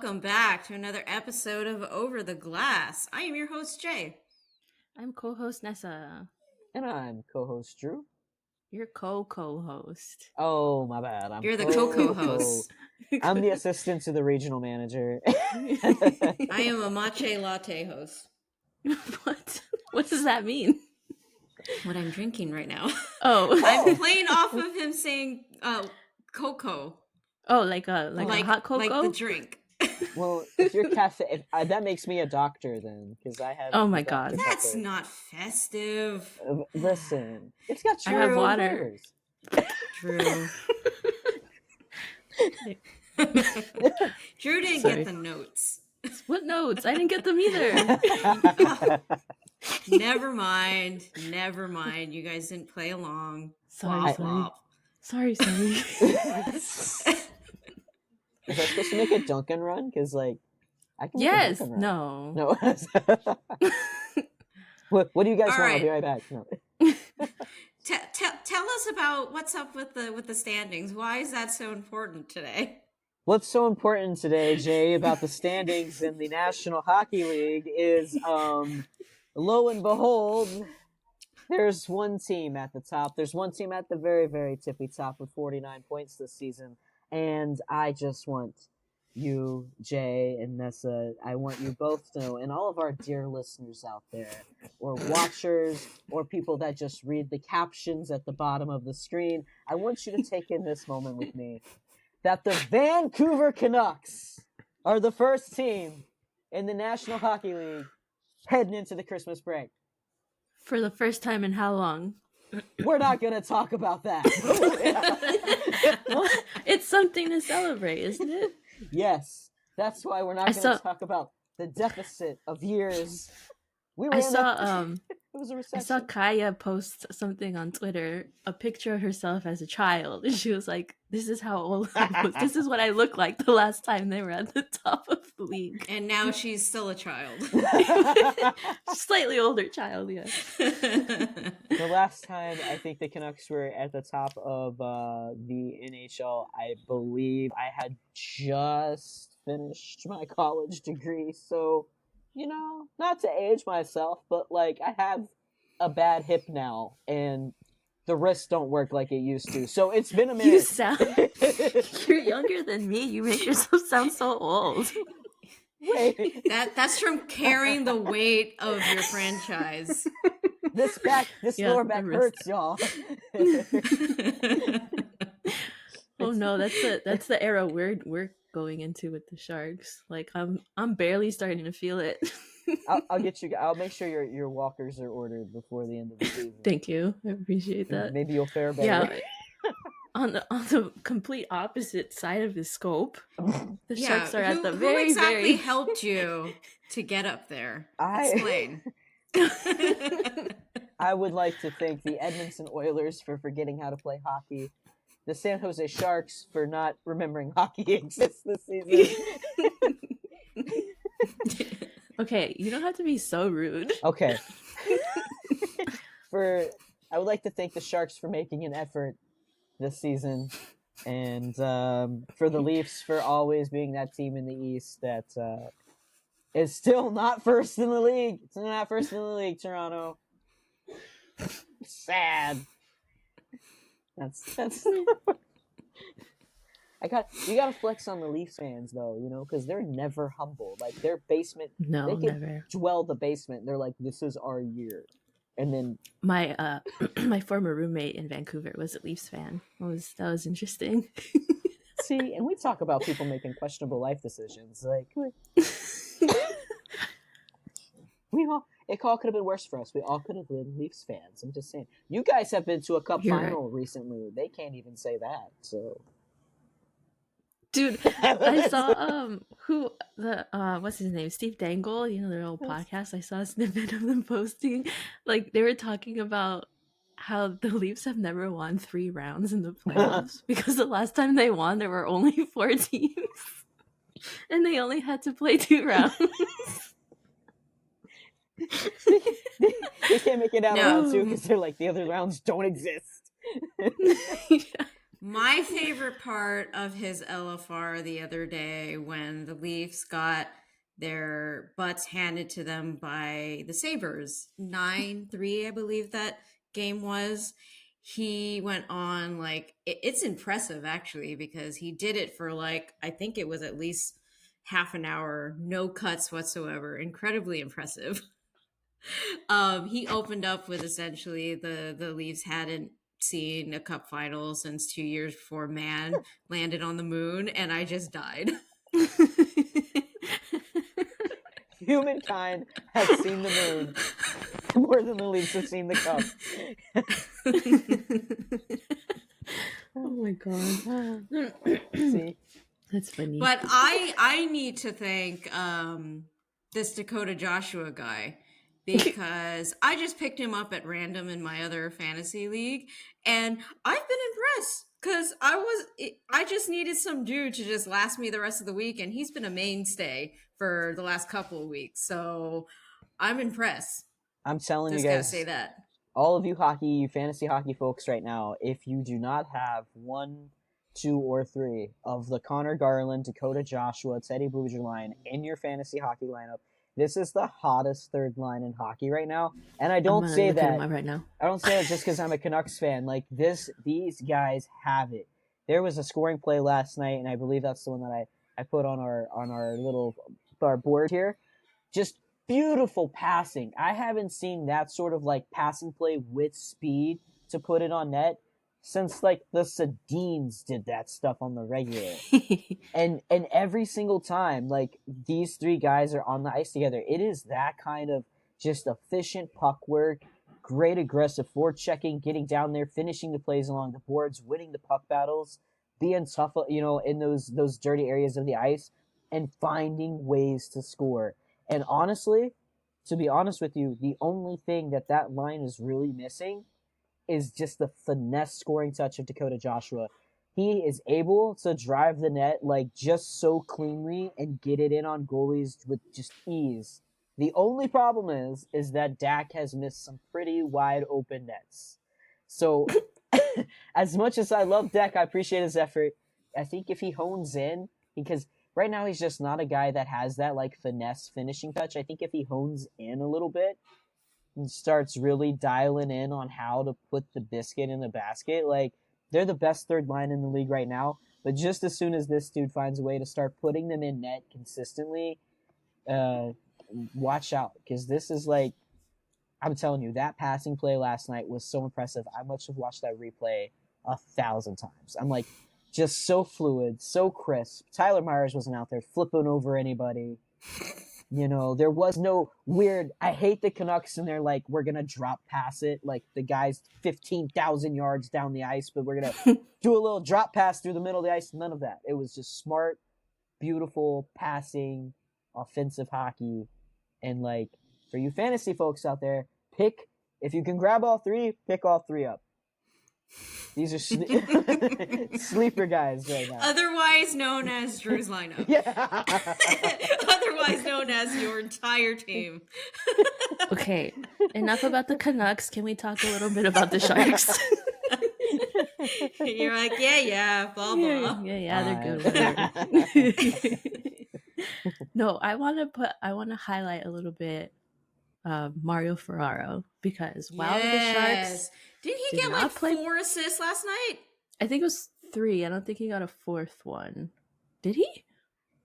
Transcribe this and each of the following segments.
welcome back to another episode of Over the Glass. I am your host, Jay. I'm co-host Nessa. And I'm co-host Drew. You're co-host. Oh, my bad. You're the co-host. I'm the assistant to the regional manager. I am a matcha latte host. What? What does that mean? What I'm drinking right now. Oh. I'm playing off of him saying cocoa. Oh, like a hot cocoa? Like the drink. Well, if you're cafe, that makes me a doctor then, because I have. Oh my god, that's not festive. Listen, it's got true. I have water. True. Drew didn't get the notes. What notes? I didn't get them either. Never mind. You guys didn't play along. Sorry. Sorry. Is I supposed to make a Dunkin' run? Because, like, I can make a Dunkin' run. No. What do you guys want? Right. I'll be right back. No. Tell us about what's up with the standings. Why is that so important today? What's so important today, Jay, about the standings in the National Hockey League is, lo and behold, there's one team at the top. There's one team at the very, very tippy top with 49 points this season. And I just want you, Jay and Nessa, I want you both to know, and all of our dear listeners out there, or watchers, or people that just read the captions at the bottom of the screen, I want you to take in this moment with me, that the Vancouver Canucks are the first team in the National Hockey League heading into the Christmas break. For the first time in how long? We're not going to talk about that. Well, it's something to celebrate, isn't it? Yes. That's why we're not going to talk about the deficit of years. It was a recession. I saw Kaya post something on Twitter, a picture of herself as a child. And she was like, this is how old I was. This is what I looked like the last time they were at the top of the league. And now she's still a child. Slightly older child, yeah. The last time I think the Canucks were at the top of the NHL, I believe I had just finished my college degree. So, you know, not to age myself, but like I have a bad hip now and the wrists don't work like it used to. So it's been a minute. You're younger than me. You make yourself sound so old. Wait. That's from carrying the weight of your franchise. This lower back hurts, y'all. Oh no, that's the era we're going into with the Sharks. Like I'm barely starting to feel it. I'll get you. I'll make sure your walkers are ordered before the end of the season. Thank you. I appreciate that. Maybe you'll fare better. Yeah. On the complete opposite side of the scope, the Sharks are at the very, who exactly very helped you to get up there? Explain. I would like to thank the Edmonton Oilers for forgetting how to play hockey, the San Jose Sharks for not remembering hockey exists this season. Okay, you don't have to be so rude. Okay. I would like to thank the Sharks for making an effort this season, and for the Leafs for always being that team in the East that is still not first in the league. It's not first in the league, Toronto. Sad. That's. You gotta flex on the Leafs fans though, you know, because they're never humble. Like their basement, no, they can never dwell the basement. They're like, this is our year, and then my my former roommate in Vancouver was a Leafs fan. That was interesting. See, and we talk about people making questionable life decisions. Like it all could have been worse for us. We all could have been Leafs fans. I'm just saying. You guys have been to a cup final recently. They can't even say that. So. Dude, I saw what's his name? Steve Dangle, you know, their old podcast. I saw a snippet of them posting. Like they were talking about how the Leafs have never won 3 rounds in the playoffs because the last time they won there were only 4 teams. And they only had to play 2 rounds. They can't make it out of round 2 because they're like the other rounds don't exist. My favorite part of his LFR the other day when the Leafs got their butts handed to them by the Sabres, 9-3, I believe that game was. He went on like it's impressive actually because he did it for like I think it was at least half an hour, no cuts whatsoever. Incredibly impressive. He opened up with essentially the Leafs hadn't seen a cup final since 2 years before man landed on the moon, and I just died. Humankind has seen the moon more than the Leafs have seen the cup. Oh my god. See? That's funny. But I need to thank this Dakota Joshua guy because I just picked him up at random in my other fantasy league, and I've been impressed because I just needed some dude to just last me the rest of the week, and he's been a mainstay for the last couple of weeks, so I'm impressed. I'm telling Just you gotta guys, say that. all of you fantasy hockey folks right now, if you do not have 1, 2, or 3 of the Connor Garland, Dakota Joshua, Teddy Bluger line in your fantasy hockey lineup, this is the hottest third line in hockey right now. And I don't say that right now. I don't say that just because I'm a Canucks fan. Like these guys have it. There was a scoring play last night, and I believe that's the one that I put on our board here. Just beautiful passing. I haven't seen that sort of like passing play with speed to put it on net since like the Sedins did that stuff on the regular. and every single time like these three guys are on the ice together, it is that kind of just efficient puck work, great aggressive forechecking, getting down there, finishing the plays along the boards, winning the puck battles, being tough, in those dirty areas of the ice, and finding ways to score. And honestly, to be honest with you, the only thing that line is really missing is just the finesse scoring touch of Dakota Joshua. He is able to drive the net like just so cleanly and get it in on goalies with just ease. The only problem is that Dak has missed some pretty wide open nets. So as much as I love Dak, I appreciate his effort. I think if he hones in, because right now he's just not a guy that has that like finesse finishing touch. I think if he hones in a little bit and starts really dialing in on how to put the biscuit in the basket, like they're the best third line in the league right now. But just as soon as this dude finds a way to start putting them in net consistently, watch out, because this is like, I'm telling you, that passing play last night was so impressive. I must have watched that replay 1,000 times. I'm like, just so fluid, so crisp. Tyler Myers wasn't out there flipping over anybody. There was no weird, I hate the Canucks and they're like, we're going to drop pass it. Like the guy's 15,000 yards down the ice, but we're going to do a little drop pass through the middle of the ice. None of that. It was just smart, beautiful passing, offensive hockey. And like, for you fantasy folks out there, if you can grab all three, pick all three up. These are sleeper guys right now. Otherwise known as Drew's lineup. Yeah. Otherwise known as your entire team. Okay, enough about the Canucks. Can we talk a little bit about the Sharks? You're like, yeah, blah, blah. Yeah, they're good. No, I want to highlight a little bit Mario Ferraro, because while the Sharks did he get like 4 assists last night? I think it was 3. I don't think he got a 4th one. Did he?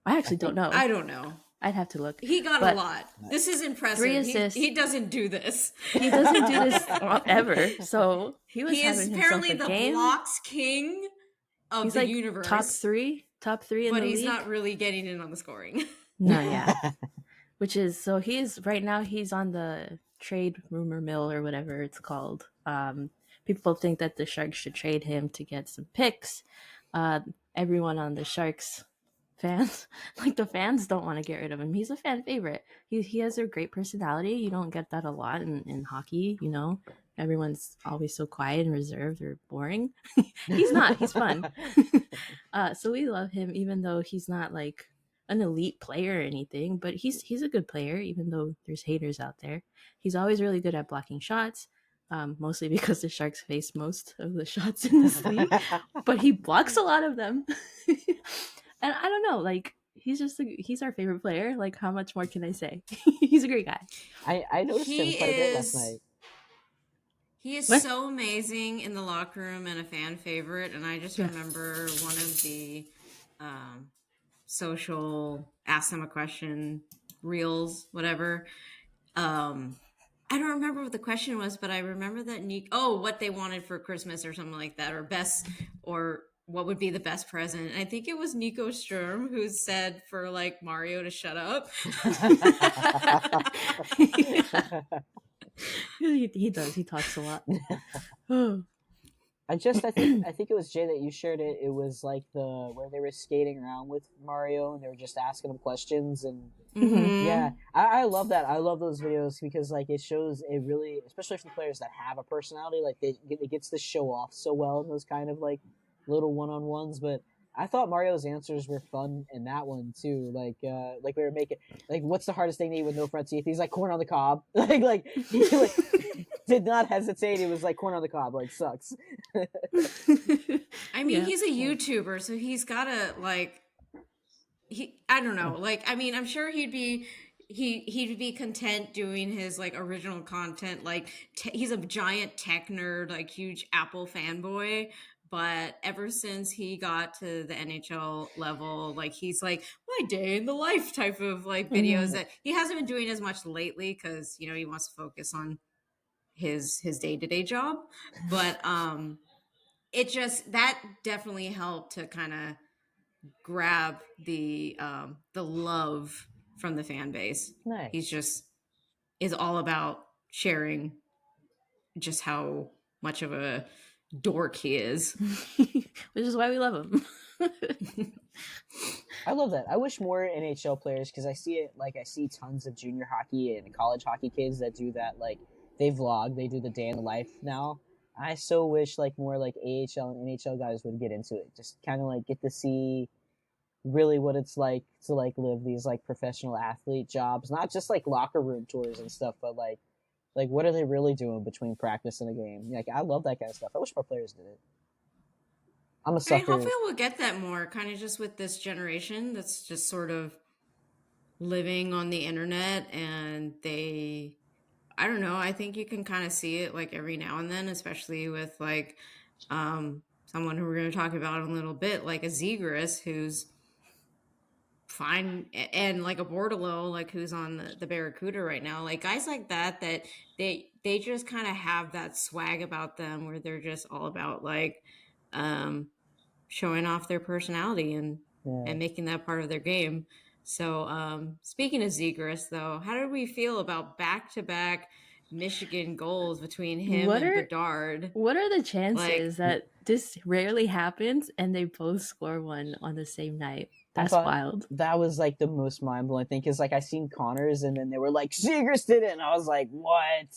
I actually don't know. I don't know. I'd have to look. He got a lot. This is impressive. 3 assists. He doesn't do this. He doesn't do this ever. So he is apparently the game. blocks king of he's the like universe. Top three in the league. But he's not really getting in on the scoring. No, yeah. Which is, so he's on the trade rumor mill or whatever it's called. People think that the Sharks should trade him to get some picks. Everyone on the Sharks fans, like the fans, don't want to get rid of him. He's a fan favorite. He has a great personality. You don't get that a lot in hockey, Everyone's always so quiet and reserved or boring. He's not. He's fun. So we love him, even though he's not like an elite player or anything, but he's a good player, even though there's haters out there. He's always really good at blocking shots. mostly because the Sharks face most of the shots in this league, but he blocks a lot of them. And I don't know, like he's our favorite player. Like, how much more can I say? He's a great guy. I noticed him He quite a bit last is night. he is What? so amazing in the locker room and a fan favorite. And I just Yeah. remember one of the social ask them a question reels, whatever. I don't remember what the question was, but I remember that what they wanted for Christmas or something like that, or best, or what would be the best present. And I think it was Nico Sturm who said for like Mario to shut up. He does. He talks a lot. Oh. I think it was Jay that you shared it. It was like where they were skating around with Mario and they were just asking him questions and yeah, I love that. I love those videos because like it shows it really, especially for the players that have a personality, like it gets to show off so well in those kind of like little one-on-ones. But I thought Mario's answers were fun in that one too. Like we were making like, what's the hardest thing to eat with no front teeth? He's like corn on the cob. like he like did not hesitate. He was like corn on the cob. Like sucks. I mean, he's a YouTuber, so he's gotta like. I don't know. Like, I mean, I'm sure he'd be content doing his like original content. Like, he's a giant tech nerd, like huge Apple fanboy. But ever since he got to the NHL level, like he's like my day in the life type of like videos that he hasn't been doing as much lately because he wants to focus on his day-to-day job. But it just that definitely helped to kind of grab the love from the fan base. Nice. He's just is all about sharing just how much of a dork he is. Which is why we love him. I love that. I wish more NHL players, because I see tons of junior hockey and college hockey kids that do that. Like they vlog, they do the day in the life now. I so wish like more like AHL and NHL guys would get into it. Just kind of like get to see really what it's like to like live these like professional athlete jobs, not just like locker room tours and stuff, but like what are they really doing between practice and a game? Like I love that kind of stuff. I wish more players did it. I'm a sucker. Hopefully we'll get that more, kind of just with this generation that's just sort of living on the internet, and I don't know, I think you can kind of see it like every now and then, especially with like someone who we're going to talk about in a little bit, like a Zegras who's fine, and like a Bordelot, like who's on the Barracuda right now, like guys like that they just kind of have that swag about them where they're just all about like showing off their personality and making that part of their game. So speaking of Zegras though, how did we feel about back-to-back Michigan goals between him and Bedard? What are the chances that this rarely happens and they both score one on the same night? That's wild. That was like the most mind-blowing thing, because like I seen Connors and then they were like Zegras did it, and I was like, what?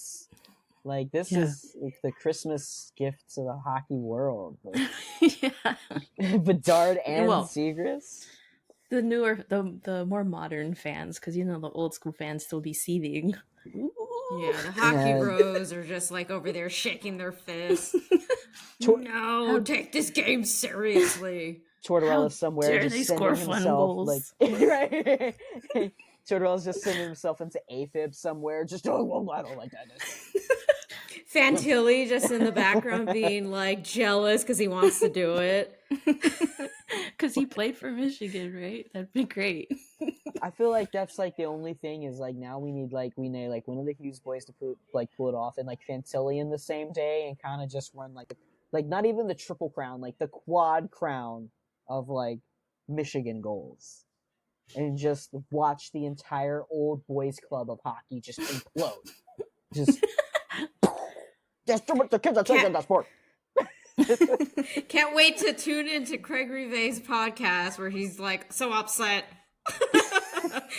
Like this is like the Christmas gift to the hockey world. Like, Bedard and Zegras. The newer, the more modern fans, because the old school fans still be seething. Yeah, the hockey bros are just like over there shaking their fists. No, take this game seriously. Tortorella somewhere just sending himself like right. Tortorella's just sending himself into AFib somewhere. Just I don't like that. Fantilli just in the background being like jealous because he wants to do it. Because he played for Michigan, right? That'd be great. I feel like that's like the only thing is like now we need like one of the Hughes boys to pull it off, and like Fantilli in the same day and kind of just run like not even the triple crown, like the quad crown of like Michigan goals, and just watch the entire old boys club of hockey just implode. Just there's too much the kids are taking that sport. Can't wait to tune into Craig Rivet's podcast where he's like so upset.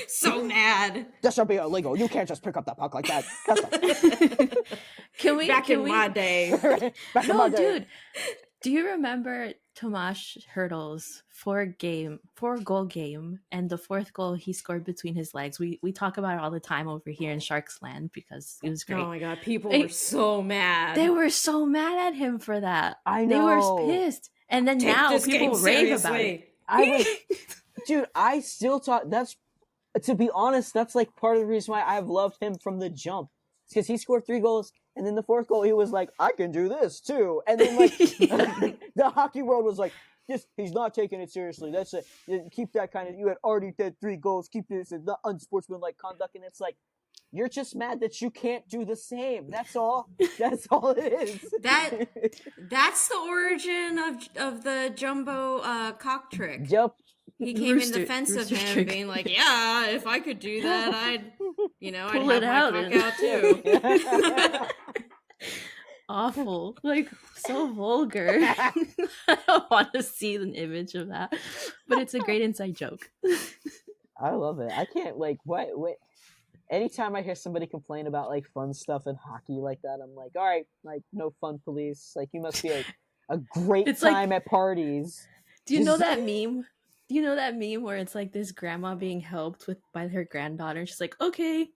So mad. This should be illegal. You can't just pick up that puck like that. Can we? My day. Dude. Do you remember Tomas Hurdle's 4-goal game, and the fourth goal he scored between his legs? We talk about it all the time over here in Sharks Land because it was great. Oh my god, people were so mad. They were so mad at him for that. I They were know. pissed. And then Take now this people game rave about seriously. it. Dude, I still talk. That's, to be honest, that's like part of the reason why I've loved him from the jump. It's because he scored 3 goals, and then the fourth goal, he was like, I can do this too. And then, like, the hockey world was like, he's not taking it seriously. That's it. Keep that kind of, you had already did 3 goals. Keep this, it's not unsportsmanlike conduct. And it's like, you're just mad that you can't do the same. That's all. That's all it is. That's the origin of the jumbo cock trick. Yep. He came in defense of him, trick. Being like, "Yeah, if I could do that, I'd pull it have my cock out too." Awful, like so vulgar. I don't want to see an image of that, but it's a great inside joke. I love it. I can't what. Anytime I hear somebody complain about like fun stuff in hockey like that, I'm like, all right, like no fun police. Like you must be a great time like, at parties. Do you know that meme? Do you know that meme where it's like this grandma being helped by her granddaughter? She's like, okay,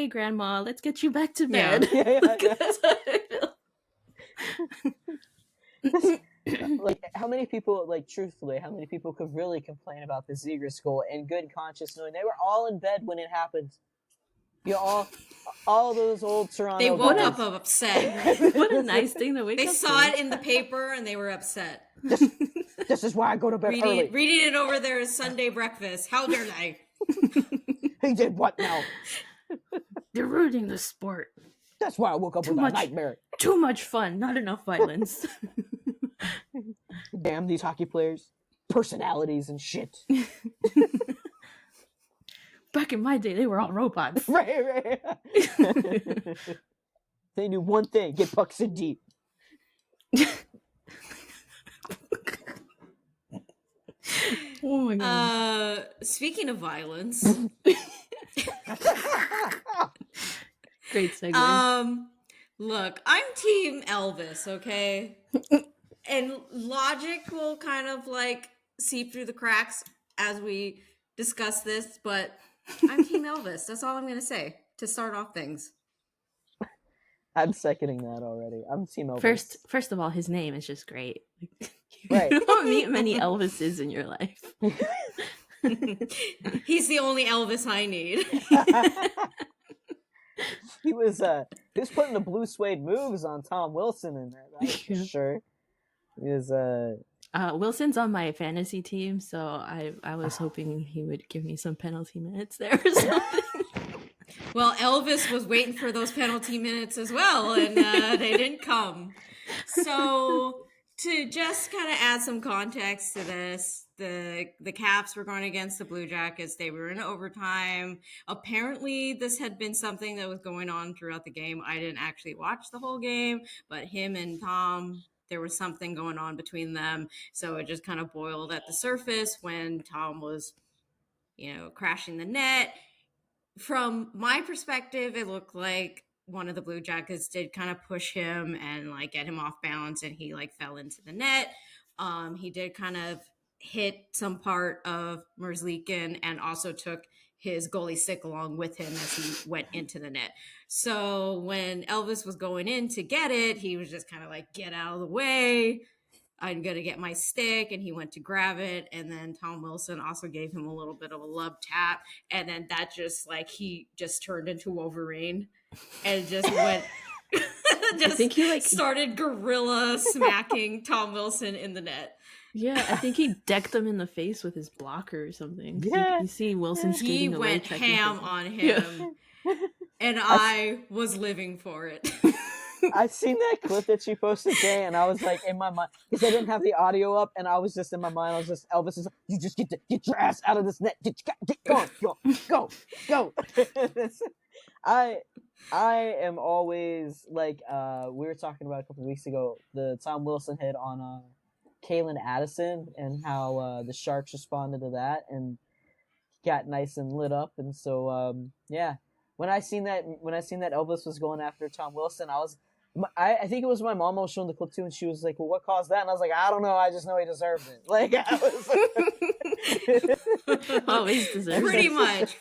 grandma, let's get you back to bed. Yeah. That's how I feel. Like how many people, like truthfully, how many people could really complain about the Zegras goal in good conscience knowing they were all in bed when it happened? You know, all those old Toronto They woke guys. up upset. What a nice thing to wake up. They saw it in the paper and they were upset. This is why I go to bed early. Reading it over their Sunday breakfast. How dare they? He did what now? They're ruining the sport. That's why I woke up with a nightmare. Too much fun, not enough violence. Damn these hockey players. Personalities and shit. Back in my day, they were all robots. Right. They knew one thing: get pucks in deep. Oh my god. Speaking of violence. Great segue. Look, I'm team Elvis, okay? And logic will kind of like seep through the cracks as we discuss this, but I'm team Elvis. That's all I'm going to say to start off things. I'm seconding that already. I'm team Elvis. First of all, his name is just great. Right. You don't meet many Elvises in your life. He's the only Elvis I need. He was putting the blue suede moves on Tom Wilson in there, that's for sure. He was Wilson's on my fantasy team, so I was hoping he would give me some penalty minutes there or something. Well, Elvis was waiting for those penalty minutes as well, and they didn't come. So to just kind of add some context to this, the Caps were going against the Blue Jackets. They were in overtime. Apparently, this had been something that was going on throughout the game. I didn't actually watch the whole game, but him and Tom, there was something going on between them. So it just kind of boiled at the surface when Tom was, crashing the net. From my perspective, it looked like one of the Blue Jackets did kind of push him and like get him off balance, and he like fell into the net. He did kind of hit some part of Merzlikins and also took his goalie stick along with him as he went into the net. So when Elvis was going in to get it, he was just kind of like, get out of the way. I'm going to get my stick. And he went to grab it. And then Tom Wilson also gave him a little bit of a love tap. And then that just like, he just turned into Wolverine and just went, I think he like started gorilla smacking Tom Wilson in the net. Yeah, I think he decked him in the face with his blocker or something. Yeah. You see Wilson skating away. He went ham on him. Yeah. And I was living for it. I seen that clip that she posted today, and I was like in my mind, because I didn't have the audio up, and I was just in my mind, I was just, Elvis is like, you just get your ass out of this net. Get going, go. I am always like, we were talking about a couple weeks ago, the Tom Wilson hit on Kalen Addison and how the Sharks responded to that and got nice and lit up. And so, yeah, when I seen that Elvis was going after Tom Wilson, I think it was my mom I was showing the clip to, and she was like, well, what caused that? And I was like, I don't know, I just know he deserved it. Like, I was Always deserves Pretty it. much.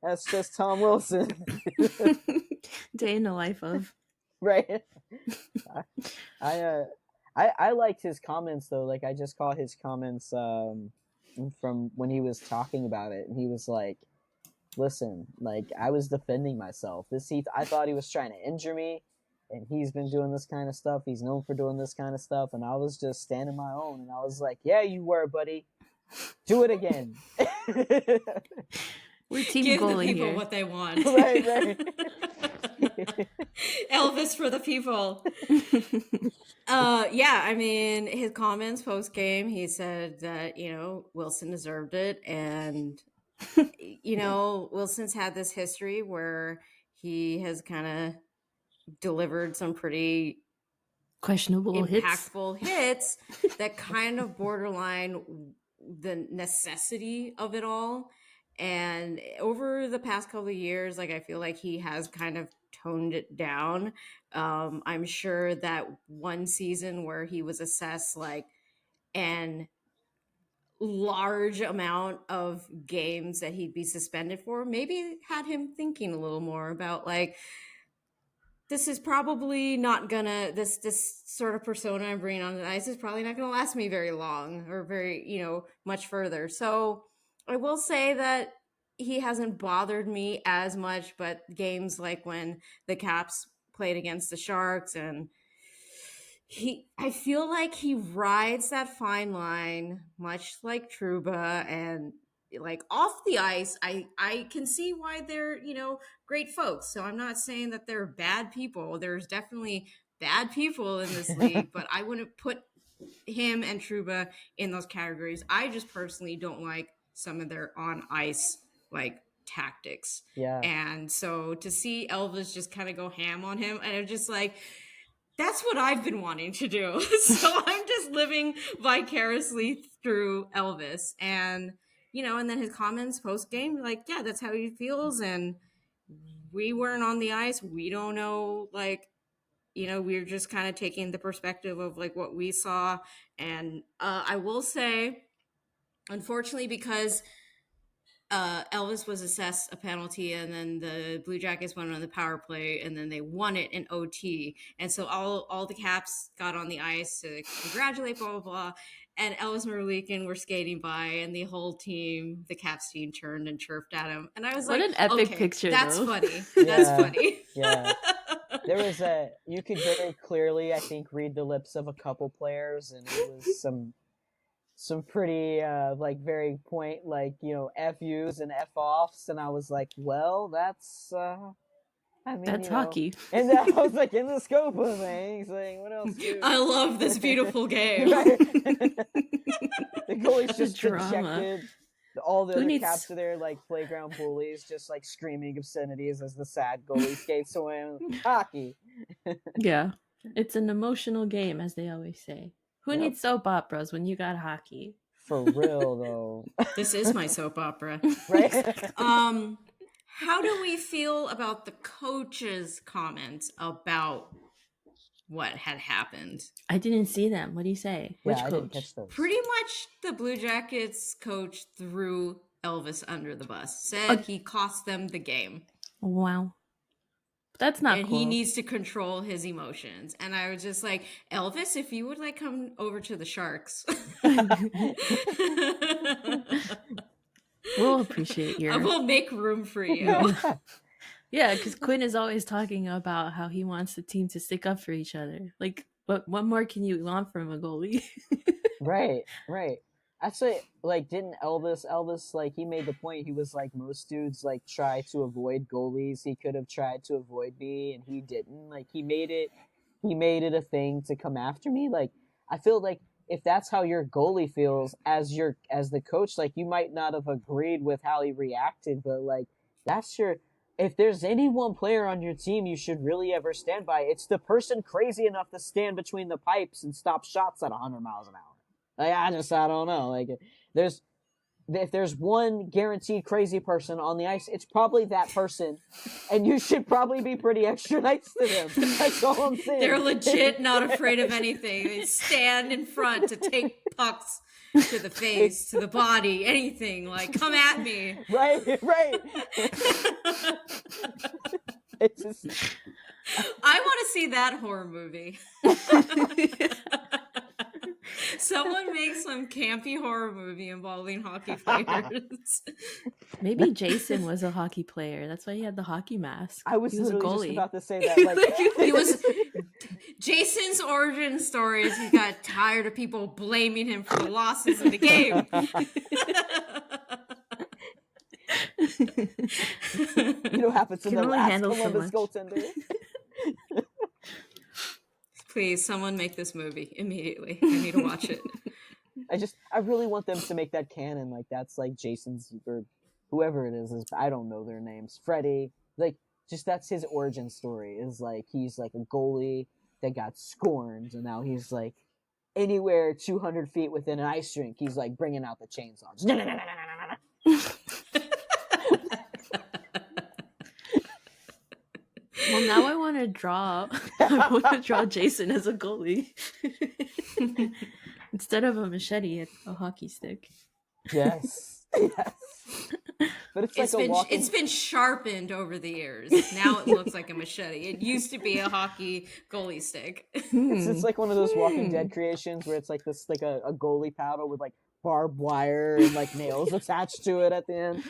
That's just Tom Wilson. Day in the life of. Right. I liked his comments though. Like, I just caught his comments from when he was talking about it, and he was like, listen, like, I was defending myself. I thought he was trying to injure me, and he's been doing this kind of stuff. He's known for doing this kind of stuff, and I was just standing my own. And I was like, yeah, you were, buddy. Do it again. We're team Give the goalie people here. what they want. Right. Elvis for the people. Yeah, I mean, his comments post game, he said that, Wilson deserved it. And, Wilson's had this history where he has kind of delivered some pretty Questionable impactful hits that kind of borderline the necessity of it all. And over the past couple of years, like, I feel like he has kind of toned it down. I'm sure that one season where he was assessed like an large amount of games that he'd be suspended for maybe had him thinking a little more about, like, this is probably not gonna, this sort of persona I'm bringing on the ice is probably not gonna last me very long or very, much further. So I will say that he hasn't bothered me as much, but games like when the Caps played against the Sharks, and I feel like he rides that fine line much like Trouba, and like off the ice, I can see why they're, great folks. So I'm not saying that they're bad people. There's definitely bad people in this league, but I wouldn't put him and Trouba in those categories. I just personally don't like some of their on ice like tactics. Yeah. And so to see Elvis just kind of go ham on him, and I'm just like, that's what I've been wanting to do. So I'm just living vicariously through Elvis. And, and then his comments post game, like, yeah, that's how he feels. And we weren't on the ice. We don't know, like, we're just kind of taking the perspective of like what we saw. And I will say, unfortunately, because Elvis was assessed a penalty, and then the Blue Jackets went on the power play, and then they won it in OT. And so all the Caps got on the ice to congratulate, blah, blah, blah. And Elvis and Merzlikins were skating by, and the whole team, the Caps team, turned and chirped at him. And I was What like, an epic okay, picture, that's though. funny. Yeah. That's funny. Yeah. There was you could very clearly, I think, read the lips of a couple players, and it was some pretty like very point, like, FUs and F-offs, and I was like, well, that's I mean, That's hockey. And I was like, in the scope of things, like, what else? I love this beautiful game. The goalie's just Drama. dejected. All the Who other needs- Caps are there, like playground bullies, just like screaming obscenities as the sad goalie skates away. Hockey. Yeah. It's an emotional game, as they always say. Who Yep. needs soap operas when you got hockey? For real, though. This is my soap opera. Right? How do we feel about the coach's comments about what had happened? I didn't see them. What do you say? Yeah, Which I coach? didn't catch those. Pretty much the Blue Jackets coach threw Elvis under the bus, said he cost them the game. Wow. That's not and cool. he needs to control his emotions. And I was just like, Elvis, if you would like come over to the Sharks. We'll appreciate your... I will make room for you. Yeah, because Quinn is always talking about how he wants the team to stick up for each other. Like, what more can you want from a goalie? Right. Actually, like, didn't Elvis, like, he made the point, he was like, most dudes, like, try to avoid goalies. He could have tried to avoid me, and he didn't. Like, he made it a thing to come after me. Like, I feel like if that's how your goalie feels as the coach, like, you might not have agreed with how he reacted, but, like, that's if there's any one player on your team you should really ever stand by, it's the person crazy enough to stand between the pipes and stop shots at 100 miles an hour. Like, I don't know. Like, if there's one guaranteed crazy person on the ice, it's probably that person, and you should probably be pretty extra nice to them. That's all I'm saying. They're legit not afraid of anything. They stand in front to take pucks to the face, to the body, anything. Like, come at me. Right. It's just... I want to see that horror movie. Someone make some campy horror movie involving hockey players. Maybe Jason was a hockey player. That's why he had the hockey mask. I was he was a literally goalie. just about to say that. Like, He was Jason's origin story is he got tired of people blaming him for the losses in the game. You know what happened to Can the only last handle so Columbus much. goaltender? Please, someone make this movie immediately. I need to watch it. I really want them to make that canon. Like, that's like Jason's, or whoever it is, I don't know their names. Freddie, like, just that's his origin story. Is like he's like a goalie that got scorned, and now he's like anywhere 200 feet within an ice rink, he's like bringing out the chainsaws. Well, now I want to draw. I want to draw Jason as a goalie instead of a machete, a hockey stick. Yes. But It's been sharpened over the years. Now it looks like a machete. It used to be a hockey goalie stick. It's like one of those Walking Dead creations where it's like this, like a goalie paddle with like barbed wire and like nails attached to it at the end.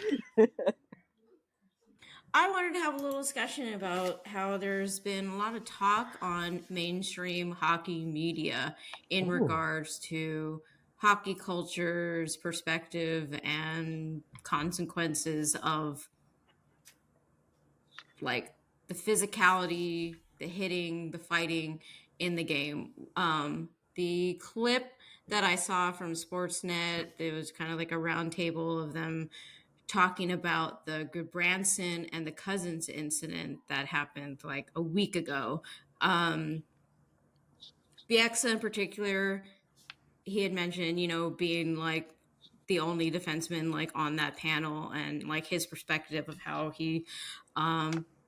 I wanted to have a little discussion about how there's been a lot of talk on mainstream hockey media in regards to hockey culture's perspective and consequences of like the physicality, the hitting, the fighting in the game. The clip that I saw from Sportsnet, there was kind of like a round table of them talking about the Goodbranson and the Cousins incident that happened like a week ago. Bieksa in particular, he had mentioned, being like the only defenseman like on that panel, and like his perspective of how he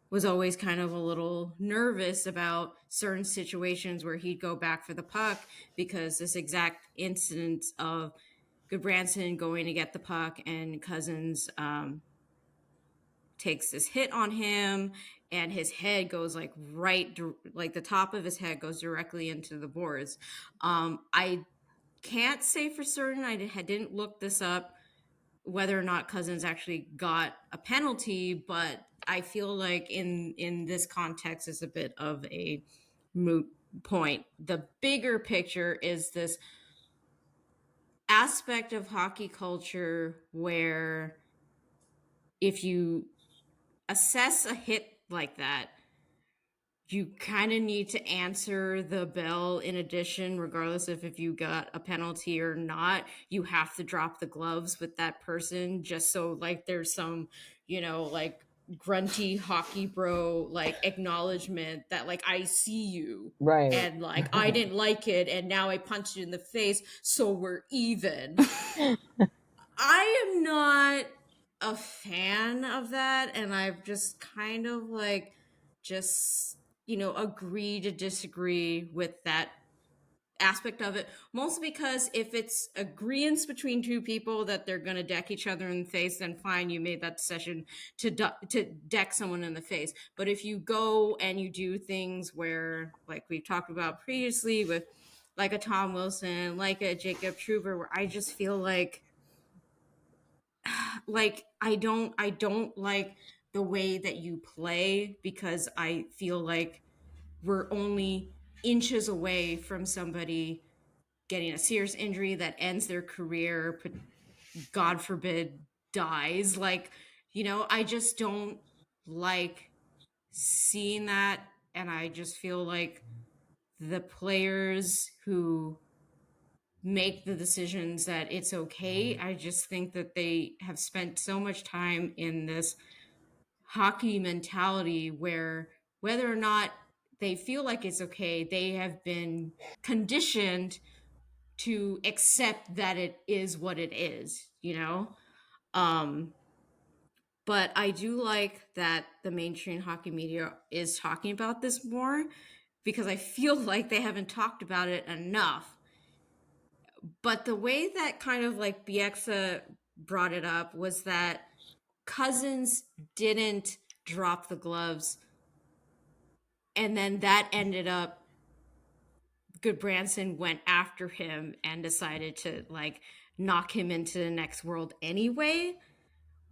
was always kind of a little nervous about certain situations where he'd go back for the puck because this exact incident of Goodbranson going to get the puck and Cousins takes this hit on him, and his head goes like the top of his head goes directly into the boards. I can't say for certain, I didn't look this up, whether or not Cousins actually got a penalty, but I feel like in this context is a bit of a moot point. The bigger picture is this aspect of hockey culture where if you assess a hit like that, you kind of need to answer the bell in addition, regardless of if you got a penalty or not. You have to drop the gloves with that person just so like there's some, like grunty hockey bro like acknowledgement that like I see you, Right. And like I didn't like it and now I punched you in the face, so we're even. I am not a fan of that, and I've just kind of like agree to disagree with that aspect of it, mostly because if it's agreements between two people that they're going to deck each other in the face, then fine, you made that decision to deck someone in the face. But if you go and you do things where, like we've talked about previously with like a Tom Wilson, like a Jacob Trouba, where I just feel like I don't like the way that you play, because I feel like we're only inches away from somebody getting a serious injury that ends their career, God forbid, dies. I just don't like seeing that. And I just feel like the players who make the decisions that it's okay, I just think that they have spent so much time in this hockey mentality where whether or not they feel like it's okay, they have been conditioned to accept that it is what it is, but I do like that the mainstream hockey media is talking about this more, because I feel like they haven't talked about it enough. But the way that kind of like Bieksa brought it up was that Cousins didn't drop the gloves, and then that ended up Goodbranson went after him and decided to like knock him into the next world anyway,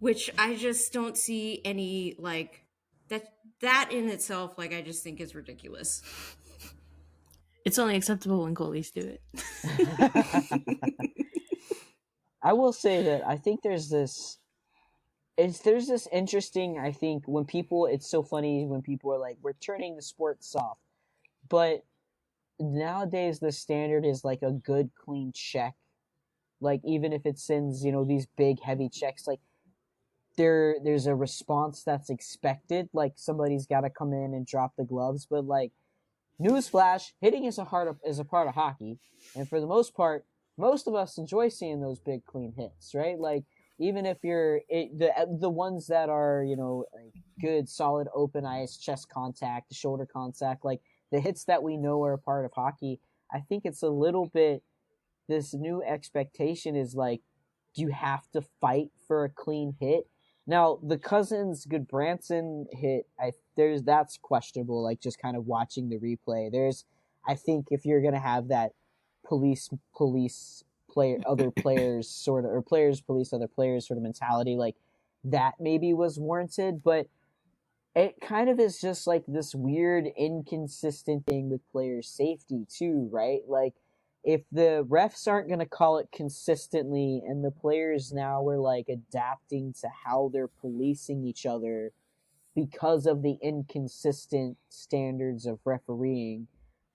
which I just don't see any like that in itself, like I just think is ridiculous. It's only acceptable when goalies do it. I will say that I think there's this interesting, I think, when people, it's so funny when people are like, we're turning the sport soft, but nowadays the standard is like a good clean check, like even if it sends these big heavy checks, like there's a response that's expected, like somebody's got to come in and drop the gloves, but like newsflash, hitting is a part of hockey, and for the most part, most of us enjoy seeing those big clean hits, right? Like even if the ones that are like good solid open ice chest contact, shoulder contact, like the hits that we know are a part of hockey. I think it's a little bit, this new expectation is like you have to fight for a clean hit. Now the Cousins Goodbranson hit, that's questionable. Like just kind of watching the replay, I think if you're gonna have that police player other players sort of, or players police other players sort of mentality, like that maybe was warranted, but it kind of is just like this weird inconsistent thing with player safety too, right? Like if the refs aren't going to call it consistently and the players now are like adapting to how they're policing each other because of the inconsistent standards of refereeing,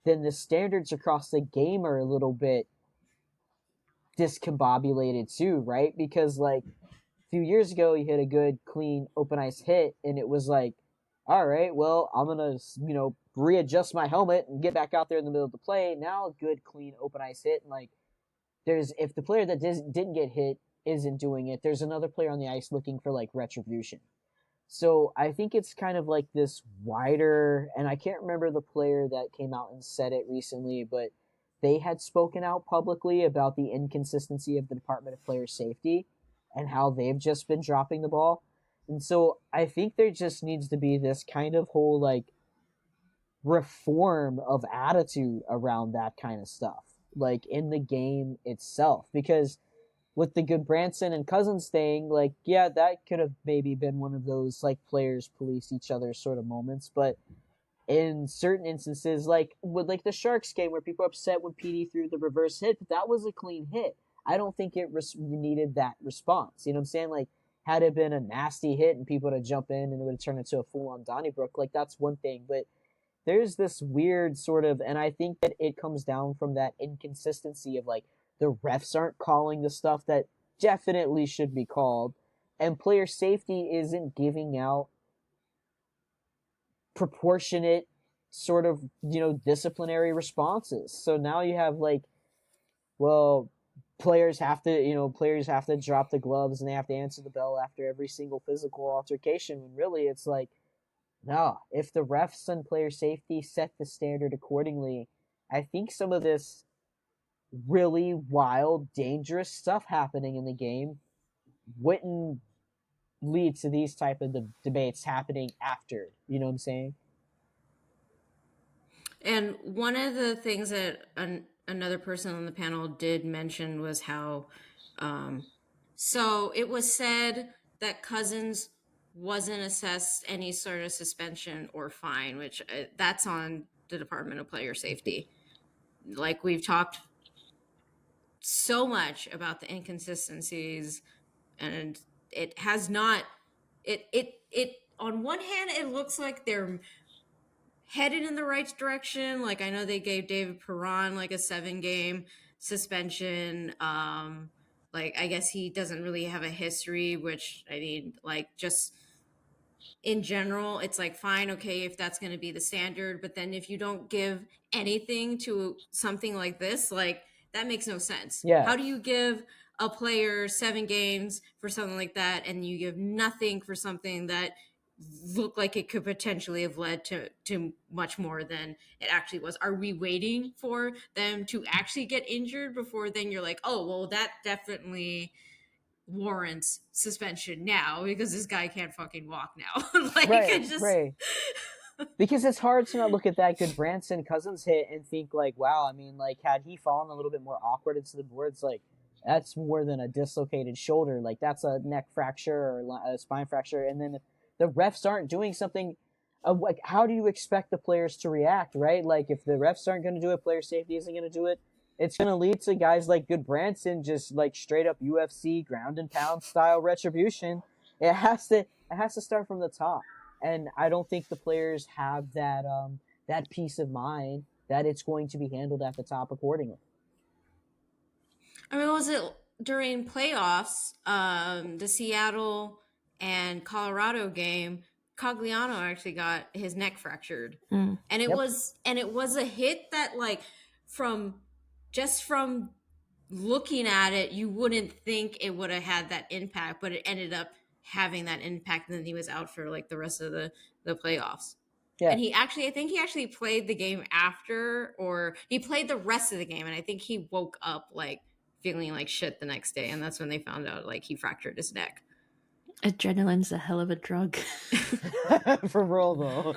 then the standards across the game are a little bit discombobulated too, right? Because like a few years ago, you hit a good, clean, open ice hit, and it was like, all right, well, I'm gonna, readjust my helmet and get back out there in the middle of the play. Now, a good, clean, open ice hit, and like, if the player that didn't get hit isn't doing it, there's another player on the ice looking for like retribution. So I think it's kind of like this wider, and I can't remember the player that came out and said it recently, but they had spoken out publicly about the inconsistency of the Department of Player Safety and how they've just been dropping the ball. And so I think there just needs to be this kind of whole like reform of attitude around that kind of stuff, like in the game itself. Because with the Goodbranson and Cousins thing, like, yeah, that could have maybe been one of those like players police each other sort of moments, but in certain instances, like with like the Sharks game where people are upset when PD threw the reverse hit, but that was a clean hit. I don't think it needed that response. You know what I'm saying? Like, had it been a nasty hit and people would jump in and it would have turned into a full-on Donnybrook, like that's one thing. But there's this weird sort of, and I think that it comes down from that inconsistency of like the refs aren't calling the stuff that definitely should be called, and player safety isn't giving out proportionate sort of disciplinary responses. So now you have like, well, players have to drop the gloves and they have to answer the bell after every single physical altercation, when really it's like, no, if the refs and player safety set the standard accordingly, I think some of this really wild, dangerous stuff happening in the game wouldn't lead to these type of debates happening after. You know what I'm saying? And one of the things that another person on the panel did mention was how, so it was said that Cousins wasn't assessed any sort of suspension or fine, which that's on the Department of Player Safety. Like we've talked so much about the inconsistencies, and it has not. It on one hand, it looks like they're headed in the right direction. Like I know they gave David Perron like a 7-game suspension. Like I guess he doesn't really have a history, which I mean, like just in general, it's like fine, okay, if that's going to be the standard. But then if you don't give anything to something like this, like that makes no sense. Yeah. How do you give a player 7 games for something like that, and you give nothing for something that looked like it could potentially have led to much more than it actually was? Are we waiting for them to actually get injured before then you're like, oh, well, that definitely warrants suspension now because this guy can't fucking walk now? Like, Right, it just... right. Because it's hard to not look at that good Branson Cousins hit and think like, wow, I mean, like, had he fallen a little bit more awkward into the boards, like, that's more than a dislocated shoulder. Like, that's a neck fracture or a spine fracture. And then if the refs aren't doing something, like, how do you expect the players to react, right? Like, if the refs aren't going to do it, player safety isn't going to do it, it's going to lead to guys like good Branson just, like, straight up UFC ground and pound style retribution. It has to start from the top. And I don't think the players have that that peace of mind that it's going to be handled at the top accordingly. I mean, was it during playoffs, the Seattle and Colorado game? Cogliano actually got his neck fractured, and it was a hit that, like, from looking at it, you wouldn't think it would have had that impact, but it ended up having that impact, and then he was out for like the rest of the playoffs. Yeah. And I think he actually played the game after, or he played the rest of the game, and I think he woke up like feeling like shit the next day, and that's when they found out like he fractured his neck. Adrenaline's a hell of a drug. For real though.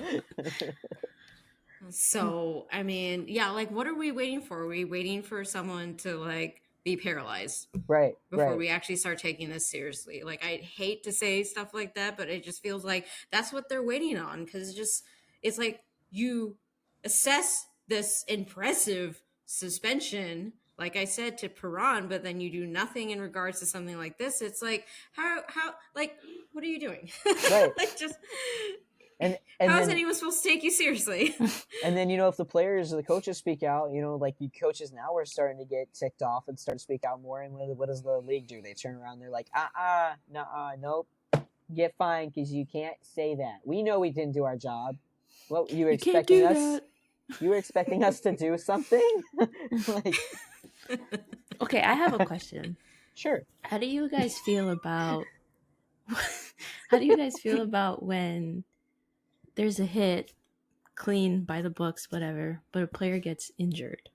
So, I mean, yeah, like, what are we waiting for? Are we waiting for someone to, like, be paralyzed? Right. Before we actually start taking this seriously. Like, I hate to say stuff like that, but it just feels like that's what they're waiting on. Because it's like you assess this impressive suspension, like I said, to Perron, but then you do nothing in regards to something like this. It's like, how, like, what are you doing? Right. Like, just... And how is anyone supposed to take you seriously? And then, if the players or the coaches speak out, like you coaches now are starting to get ticked off and start to speak out more. And what does the league do? They turn around, they're like, nope, get fined because you can't say that. We know we didn't do our job. What, you were expecting us? You were expecting us to do something? Like... Okay, I have a question. Sure. How do you guys feel about when there's a hit, clean, by the books, whatever, but a player gets injured?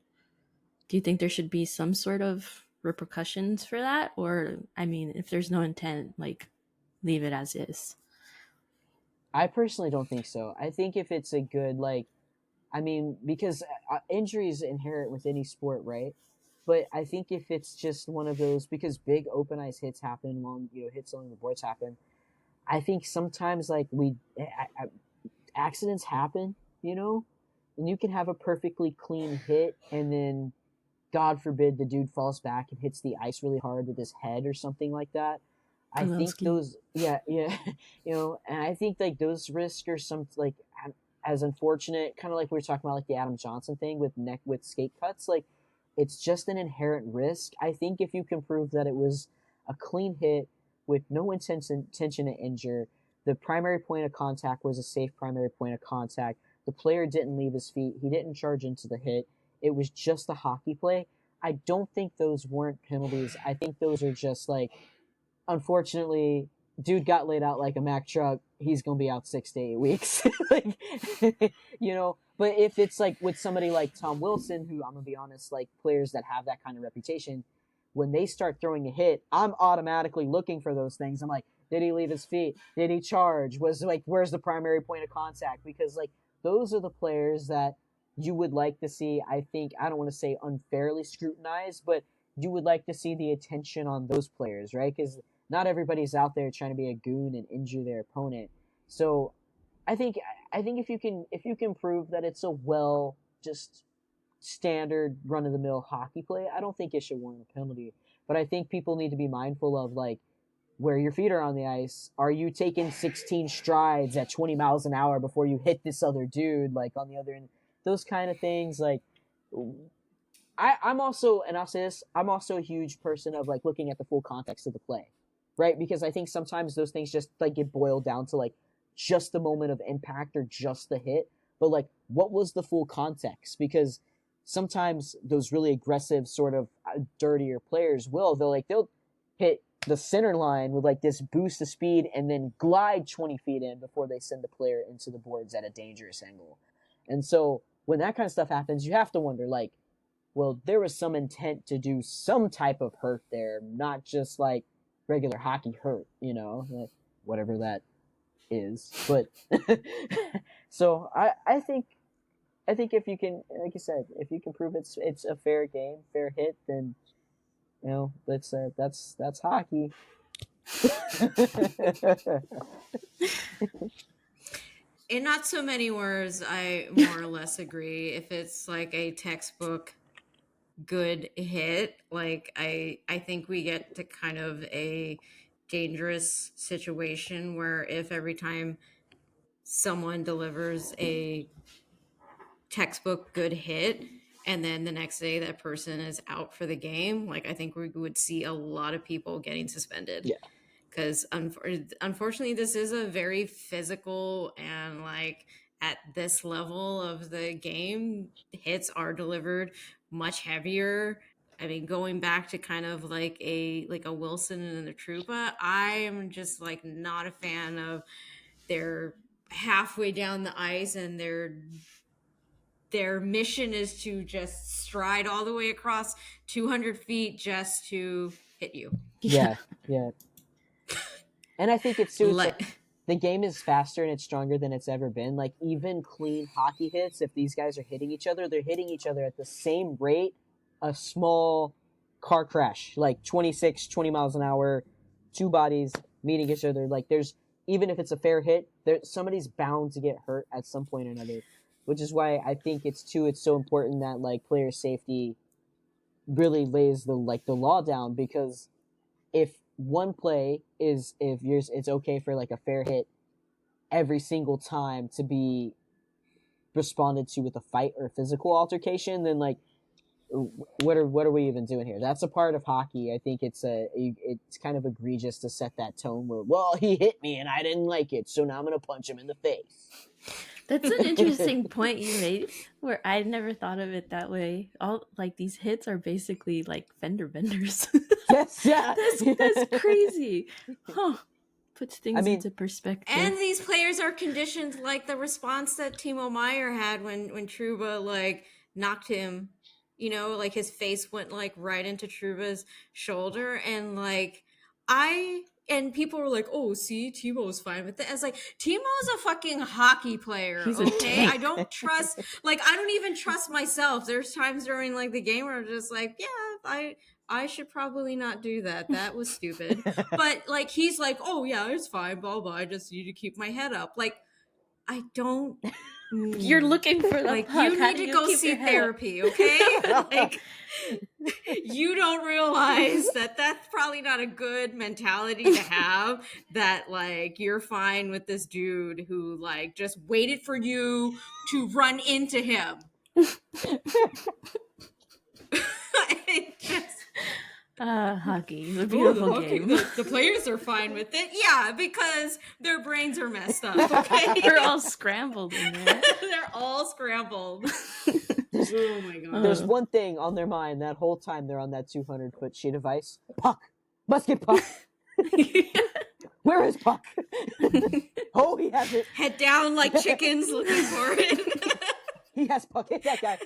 Do you think there should be some sort of repercussions for that? Or, I mean, if there's no intent, like, leave it as is? I personally don't think so. I think if it's a good, because injury is inherent with any sport, right? But I think if it's just one of those, because big open ice hits happen, long, hits along the boards happen, I think sometimes, like, accidents happen, and you can have a perfectly clean hit, and then, God forbid, the dude falls back and hits the ice really hard with his head or something like that. I think those, and I think, like, those risks are as unfortunate, kind of like we were talking about, like the Adam Johnson thing with skate cuts. Like, it's just an inherent risk. I think if you can prove that it was a clean hit with no intention to injure, the primary point of contact was a safe primary point of contact, the player didn't leave his feet, he didn't charge into the hit, it was just a hockey play, I don't think those weren't penalties. I think those are just, like, unfortunately, dude got laid out like a Mack truck, he's going to be out 6 to 8 weeks. Like, but if it's, like, with somebody like Tom Wilson, who, I'm going to be honest, like, players that have that kind of reputation, when they start throwing a hit, I'm automatically looking for those things. I'm like, did he leave his feet? Did he charge? Where's the primary point of contact? Because, like, those are the players that you would like to see, I think, I don't want to say unfairly scrutinized, but you would like to see the attention on those players, right? Because not everybody's out there trying to be a goon and injure their opponent. So I think if you can prove that it's a just standard run-of-the-mill hockey play, I don't think it should warrant a penalty. But I think people need to be mindful of, like, where your feet are on the ice. Are you taking 16 strides at 20 miles an hour before you hit this other dude, like, on the other end? Those kind of things, like, I'm also, and I'll say this, I'm also a huge person of, like, looking at the full context of the play, right? Because I think sometimes those things just, like, get boiled down to, like, just the moment of impact or just the hit. But, like, what was the full context? Because sometimes those really aggressive sort of dirtier players they'll hit the center line with like this boost of speed and then glide 20 feet in before they send the player into the boards at a dangerous angle. And so when that kind of stuff happens, you have to wonder, like, well, there was some intent to do some type of hurt there, not just like regular hockey hurt, like, whatever that is. But so I think if you can, like you said, if you can prove it's a fair game, fair hit, then that's hockey. In not so many words, I more or less agree. If it's like a textbook good hit, like I think we get to kind of a dangerous situation where if every time someone delivers a textbook good hit and then the next day that person is out for the game, like I think we would see a lot of people getting suspended. Yeah. Because unfortunately, this is a very physical, and like at this level of the game, hits are delivered much heavier. I mean, going back to kind of like a Wilson and the Trouba, I am just like not a fan of they're halfway down the ice and their mission is to just stride all the way across 200 feet just to hit you. Yeah. And I think it's too, the game is faster and it's stronger than it's ever been. Like, even clean hockey hits, if these guys are hitting each other, they're hitting each other at the same rate a small car crash, like 26, 20 miles an hour, two bodies meeting each other. Like, there's, even if it's a fair hit, somebody's bound to get hurt at some point or another, which is why I think it's so important that, like, player safety really lays the law down, because if one play is, it's okay for like a fair hit every single time to be responded to with a fight or physical altercation, then like what are we even doing here? That's a part of hockey. I think it's kind of egregious to set that tone where, well, he hit me and I didn't like it, so now I'm gonna punch him in the face. That's an interesting point you made, where I never thought of it that way. All like these hits are basically like fender benders. Yes, yeah. That's crazy. Huh. Puts things into perspective. And these players are conditioned like the response that Timo Meier had when Trouba like knocked him, like his face went like right into Trouba's shoulder, and like and people were like, oh, see, Timo's fine with it. I was like, Timo's a fucking hockey player, okay? I don't trust, like, I don't even trust myself. There's times during, like, the game where I'm just like, yeah, I should probably not do that. That was stupid. But, like, he's like, oh, yeah, it's fine, blah, blah. I just need to keep my head up. Like, I don't... You're looking for the puck. You need to go see therapy, okay? Like, you don't realize that that's probably not a good mentality to have, that like you're fine with this dude who like just waited for you to run into him. Hockey, the beautiful game. The players are fine with it. Yeah, because their brains are messed up, okay? They're all scrambled in there. They're all scrambled. Oh my god. There's one thing on their mind that whole time they're on that 200-foot sheet of ice. Puck! Must get puck! Where is puck? Oh, he has it. Head down like chickens looking for it. He has puck. Hit that guy.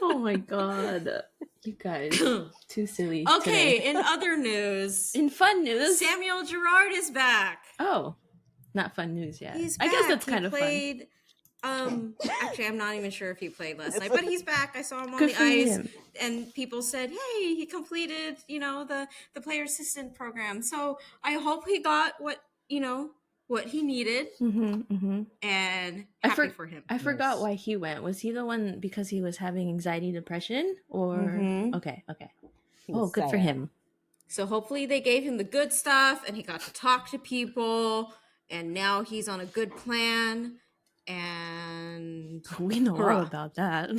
Oh my god. You guys, too silly. Okay, today. in other news. In fun news. Samuel Girard is back. Oh, not fun news yet. He's back. I guess that's kind of fun. Actually, I'm not even sure if he played last night, but he's back. I saw him on Good the for ice, him. and people said, "Hey, he completed, the player assistant program." So I hope he got what he needed, and happy for him. I forgot why he went. Was he the one because he was having anxiety, depression, or okay? Oh, good for him. So hopefully they gave him the good stuff, and he got to talk to people, and now he's on a good plan. And we know all about that.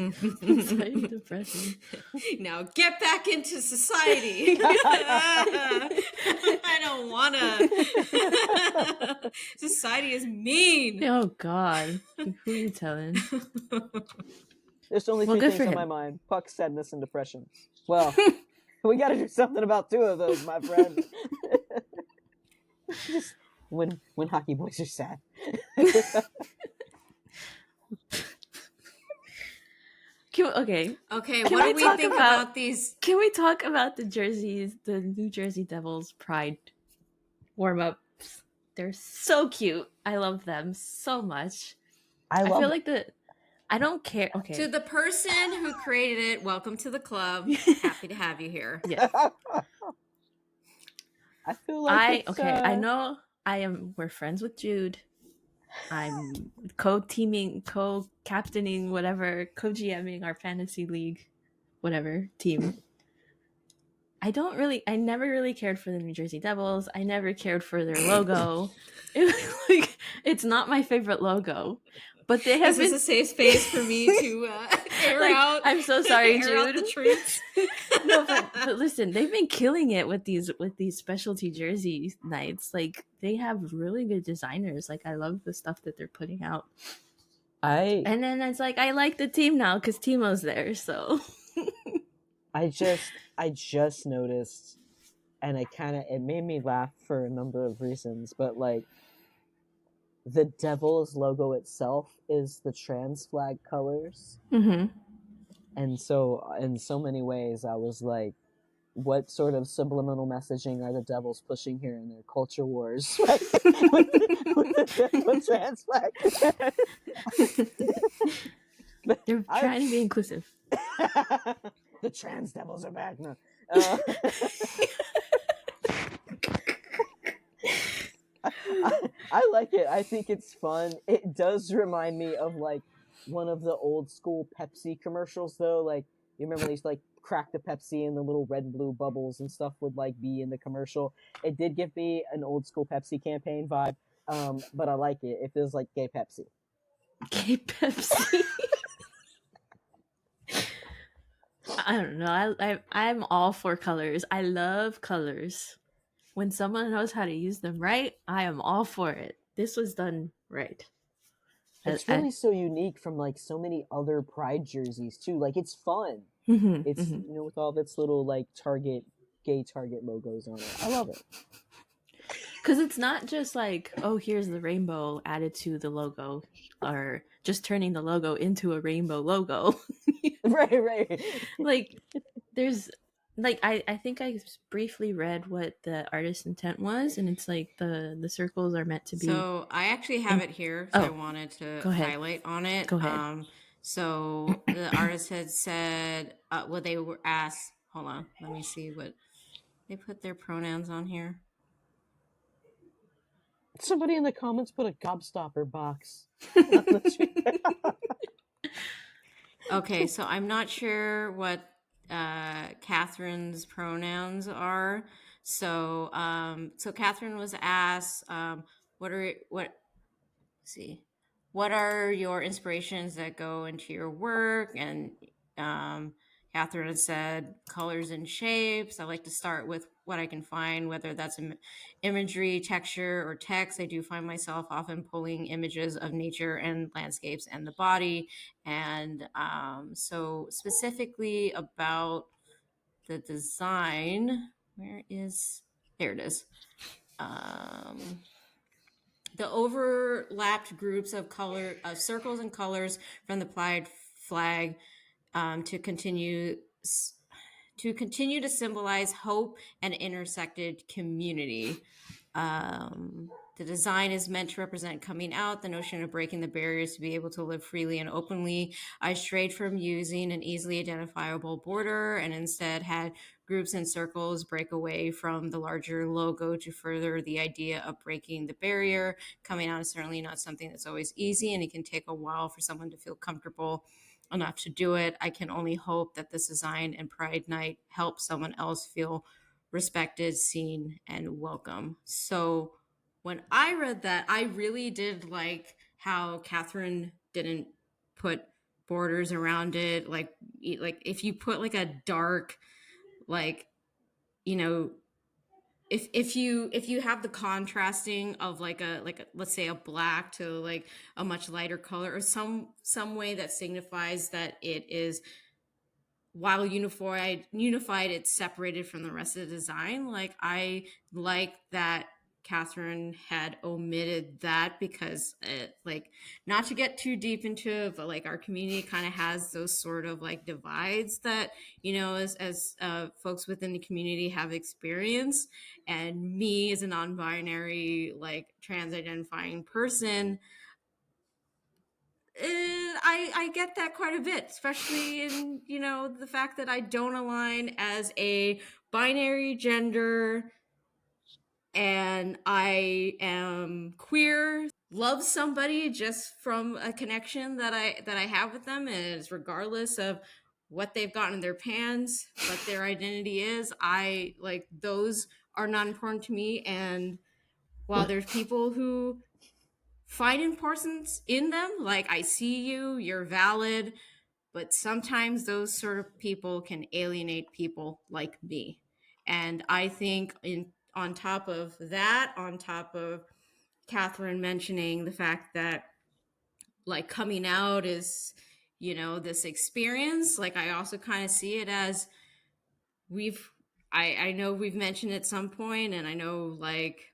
Anxiety, depression. Now get back into society. I don't wanna. Society is mean. Oh God, who are you telling? There's only Well, three good things for on my him. mind: puck, sadness, and depression. Well, we got to do something about two of those, my friend. Just when hockey boys are sad. Okay. Okay, Can what we do we talk think about- about these? Can we talk about the jerseys, the New Jersey Devils Pride warm-ups? They're so cute. I love them so much. I feel like I don't care. Okay. To the person who created it, welcome to the club. Happy to have you here. Yes. I feel like I know we're friends with Jude. I'm co-teaming, co-captaining, whatever, co-GMing our fantasy league, whatever team. I never really cared for the New Jersey Devils. I never cared for their logo. It's not my favorite logo. But they have Is this a safe space for me to air out? I'm so sorry, air Jude. out the truths. No, but listen, they've been killing it with these specialty jersey nights. Like they have really good designers. Like I love the stuff that they're putting out. And then it's like I like the team now because Timo's there. So I just noticed, and it made me laugh for a number of reasons, but like the Devils logo itself is the trans flag colors. Mm-hmm. And so in so many ways I was like, what sort of subliminal messaging are the Devils pushing here in their culture wars? Right? with trans flag. They're trying to be inclusive. The trans Devils are back now. I like it. I think it's fun. It does remind me of like one of the old school Pepsi commercials, though. Like you remember they used to like crack the Pepsi and the little red and blue bubbles and stuff would like be in the commercial. It did give me an old school Pepsi campaign vibe, but I like it. It feels like gay Pepsi. Gay Pepsi. I don't know. I'm all for colors. I love colors. When someone knows how to use them right, I am all for it. This was done right. It's really so unique from like so many other Pride jerseys too. Like it's fun. Mm-hmm, It's with all of its little like gay Target logos on it. I love it. Because it's not just like, oh, here's the rainbow added to the logo, or just turning the logo into a rainbow logo. Right. Like there's like I think I briefly read what the artist's intent was, and it's like the circles are meant to be. So I actually have it here, so I wanted to highlight on it. Go ahead. So the artist had said, they were asked, hold on, let me see what they put their pronouns on here. Somebody in the comments put a gobstopper box. Okay, so I'm not sure what Catherine's pronouns are. So Catherine was asked, what are your inspirations that go into your work? And Catherine had said colors and shapes. I like to start with what I can find, whether that's imagery, texture, or text. I do find myself often pulling images of nature and landscapes and the body. And so specifically about the design, there it is. The overlapped groups of circles and colors from the Pride flag to continue to symbolize hope and intersected community. The design is meant to represent coming out, the notion of breaking the barriers to be able to live freely and openly. I strayed from using an easily identifiable border and instead had groups and circles break away from the larger logo to further the idea of breaking the barrier. Coming out is certainly not something that's always easy, and it can take a while for someone to feel comfortable enough to do it. I can only hope that this design and Pride Night help someone else feel respected, seen, and welcome. So when I read that, I really did like how Catherine didn't put borders around it, like if you put like a dark, like, you know, if you have the contrasting of like a let's say a black to like a much lighter color, or some way that signifies that it is, while unified, it's separated from the rest of the design. Like, I like that Catherine had omitted that, because like, not to get too deep into it, but like our community kind of has those sort of like divides that, as folks within the community have experienced. And me as a non-binary, like, trans identifying person, I get that quite a bit, especially in, the fact that I don't align as a binary gender, and I am queer. Love somebody just from a connection that I have with them, and it's regardless of what they've got in their pants, what their identity is. I like, those are not important to me. And while there's people who find importance in them, like, I see you, you're valid, but sometimes those sort of people can alienate people like me. And I think, on top of that, on top of Catherine mentioning the fact that, like, coming out is, this experience, like, I also kind of see it as, we've I know we've mentioned at some point, and I know like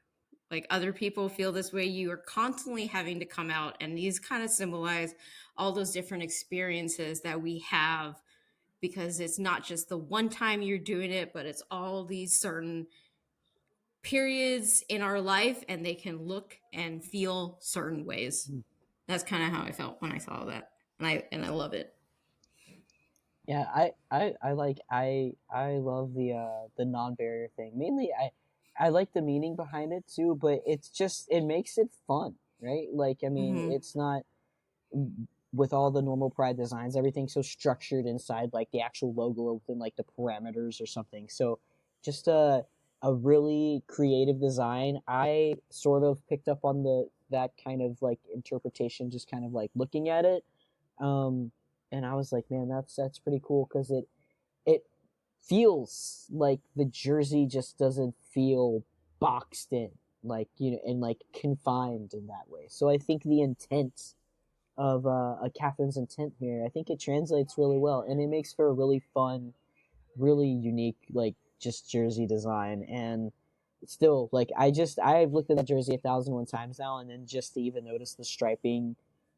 other people feel this way. You are constantly having to come out, and these kind of symbolize all those different experiences that we have, because it's not just the one time you're doing it, but it's all these certain periods in our life, and they can look and feel certain ways. That's kind of how I felt when I saw that, and I love it. Yeah, I love the non-barrier thing. Mainly, I like the meaning behind it too, but it makes it fun, right? Like, I mean, Mm-hmm. it's not, with all the normal Pride designs, everything's so structured inside like the actual logo or within like the parameters or something. So just a really creative design. I sort of picked up on that kind of like interpretation, just kind of like looking at it. And I was like, man, that's pretty cool, because it feels like the jersey just doesn't feel boxed in, like, and like confined in that way. So I think the intent of Catherine's intent here, I think it translates really well, and it makes for a really fun, really unique, like, just jersey design. And still, like, I've looked at that jersey 1,001 times now, and then just to even notice the striping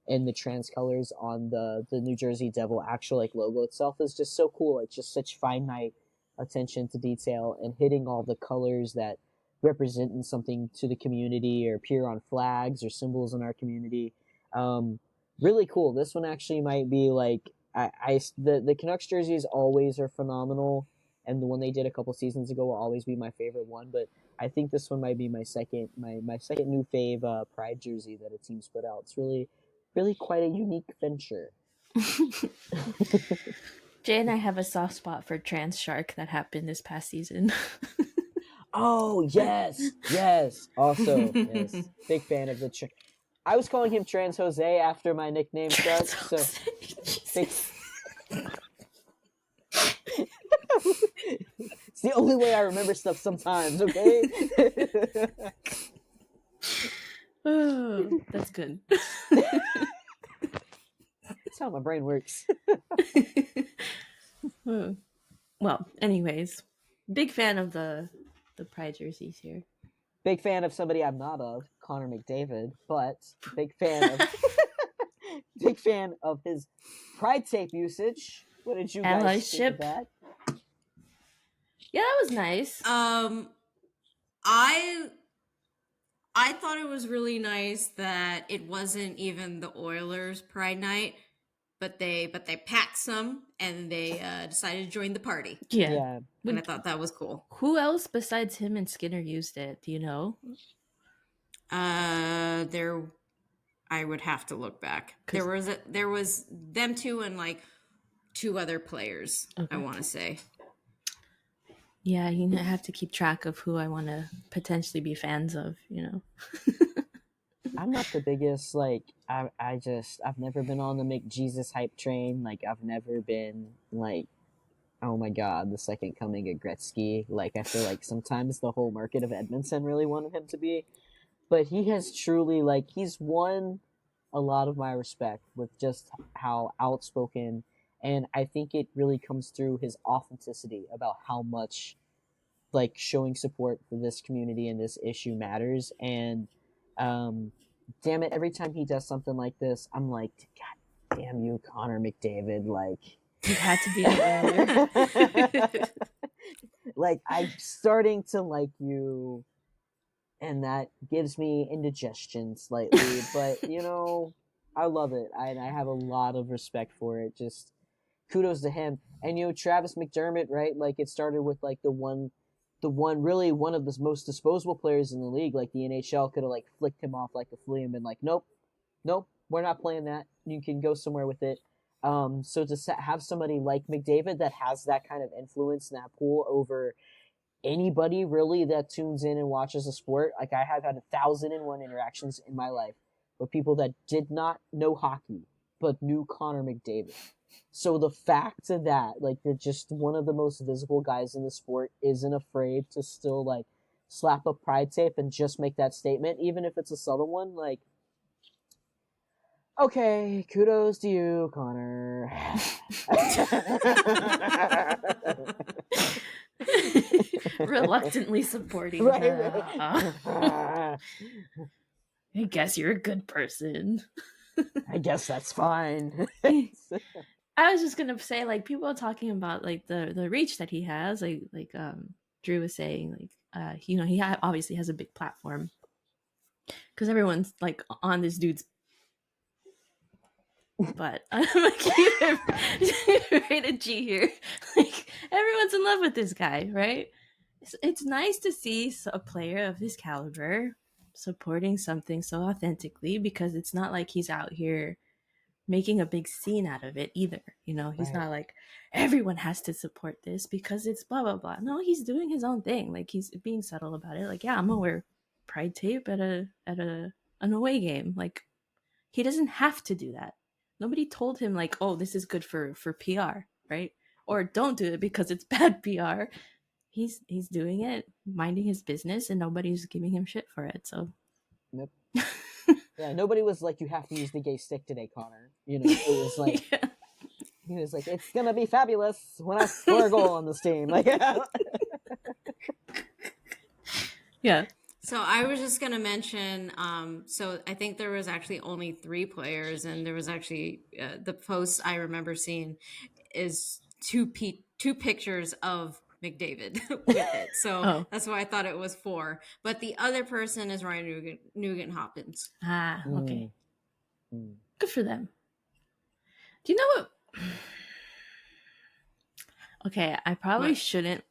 and the trans colors on the New Jersey Devil actual like logo itself is just so cool. It's just such finite attention to detail, and hitting all the colors that represent something to the community or appear on flags or symbols in our community. Really cool. This one actually might be like, the Canucks jerseys always are phenomenal, and the one they did a couple seasons ago will always be my favorite one. But I think this one might be my second new fave Pride jersey that a team's put out. It's really quite a unique venture. Jay and I have a soft spot for Trans Shark that happened this past season. Oh, yes. Also, yes. Big fan of the I was calling him Trans Jose after my nickname stuck. So it's the only way I remember stuff sometimes, okay? Oh, that's good. That's how my brain works. Well, anyways, big fan of the Pride jerseys here. Big fan of somebody I'm not of, Connor McDavid, but big fan of his Pride tape usage. What did you guys think of that? Yeah, that was nice. I thought it was really nice that it wasn't even the Oilers Pride Night, but they packed some, and they decided to join the party. Yeah. And I thought that was cool. Who else besides him and Skinner used it? Do you know? I would have to look back. There was them two and like two other players. Okay. I want to say. Yeah, you have to keep track of who I want to potentially be fans of. I'm not the biggest, like, I've never been on the McJesus hype train. Like, I've never been, like, oh my god, the second coming of Gretzky. Like, I feel like sometimes the whole market of Edmondson really wanted him to be. But he has truly, like, he's won a lot of my respect with just how outspoken, and I think it really comes through his authenticity about how much, like, showing support for this community and this issue matters. And damn it, every time he does something like this, I'm like, god damn you, Connor McDavid. Like, You had to be earlier. like, I'm starting to like you, and that gives me indigestion slightly. But I love it. I have a lot of respect for it. Just kudos to him. And Travis McDermott, right? Like, it started with like the one really one of the most disposable players in the league. Like, the NHL could have like flicked him off like a flea and been like, nope, we're not playing that. You can go somewhere with it. So to have somebody like McDavid that has that kind of influence and that pull over anybody really that tunes in and watches a sport, like, I have had 1,001 interactions in my life with people that did not know hockey but knew Connor McDavid. So the fact of that, like, that just one of the most visible guys in the sport isn't afraid to still, like, slap up pride tape and just make that statement, even if it's a subtle one, like, okay, kudos to you, Connor. Reluctantly supporting Right. I guess you're a good person. I guess that's fine. I was just gonna say, like, people are talking about like the reach that he has, like Drew was saying, like he obviously has a big platform because everyone's like on this dude's. But I'm like, rated G here. Like, everyone's in love with this guy, right? It's nice to see a player of his caliber supporting something so authentically, because it's not like he's out here making a big scene out of it either. He's Right. not like everyone has to support this because it's blah blah blah. No, he's doing his own thing. Like, he's being subtle about it. Like, yeah, I'm gonna wear pride tape at an away game. Like, he doesn't have to do that. Nobody told him like, oh, this is good for PR, right? Or don't do it because it's bad PR. He's doing it, minding his business, and nobody's giving him shit for it. So, Yep. Yeah, nobody was like, you have to use the gay stick today, Connor. It was like, yeah. He was like, it's gonna be fabulous when I score a goal on this team. Like, yeah. So I was just going to mention, so I think there was actually only 3 players, and there was actually the post I remember seeing is two pictures of McDavid with it. So That's why I thought it was 4. But the other person is Ryan Nugent Hopkins. Ah, okay. Good for them. Do you know what? Okay, I probably shouldn't.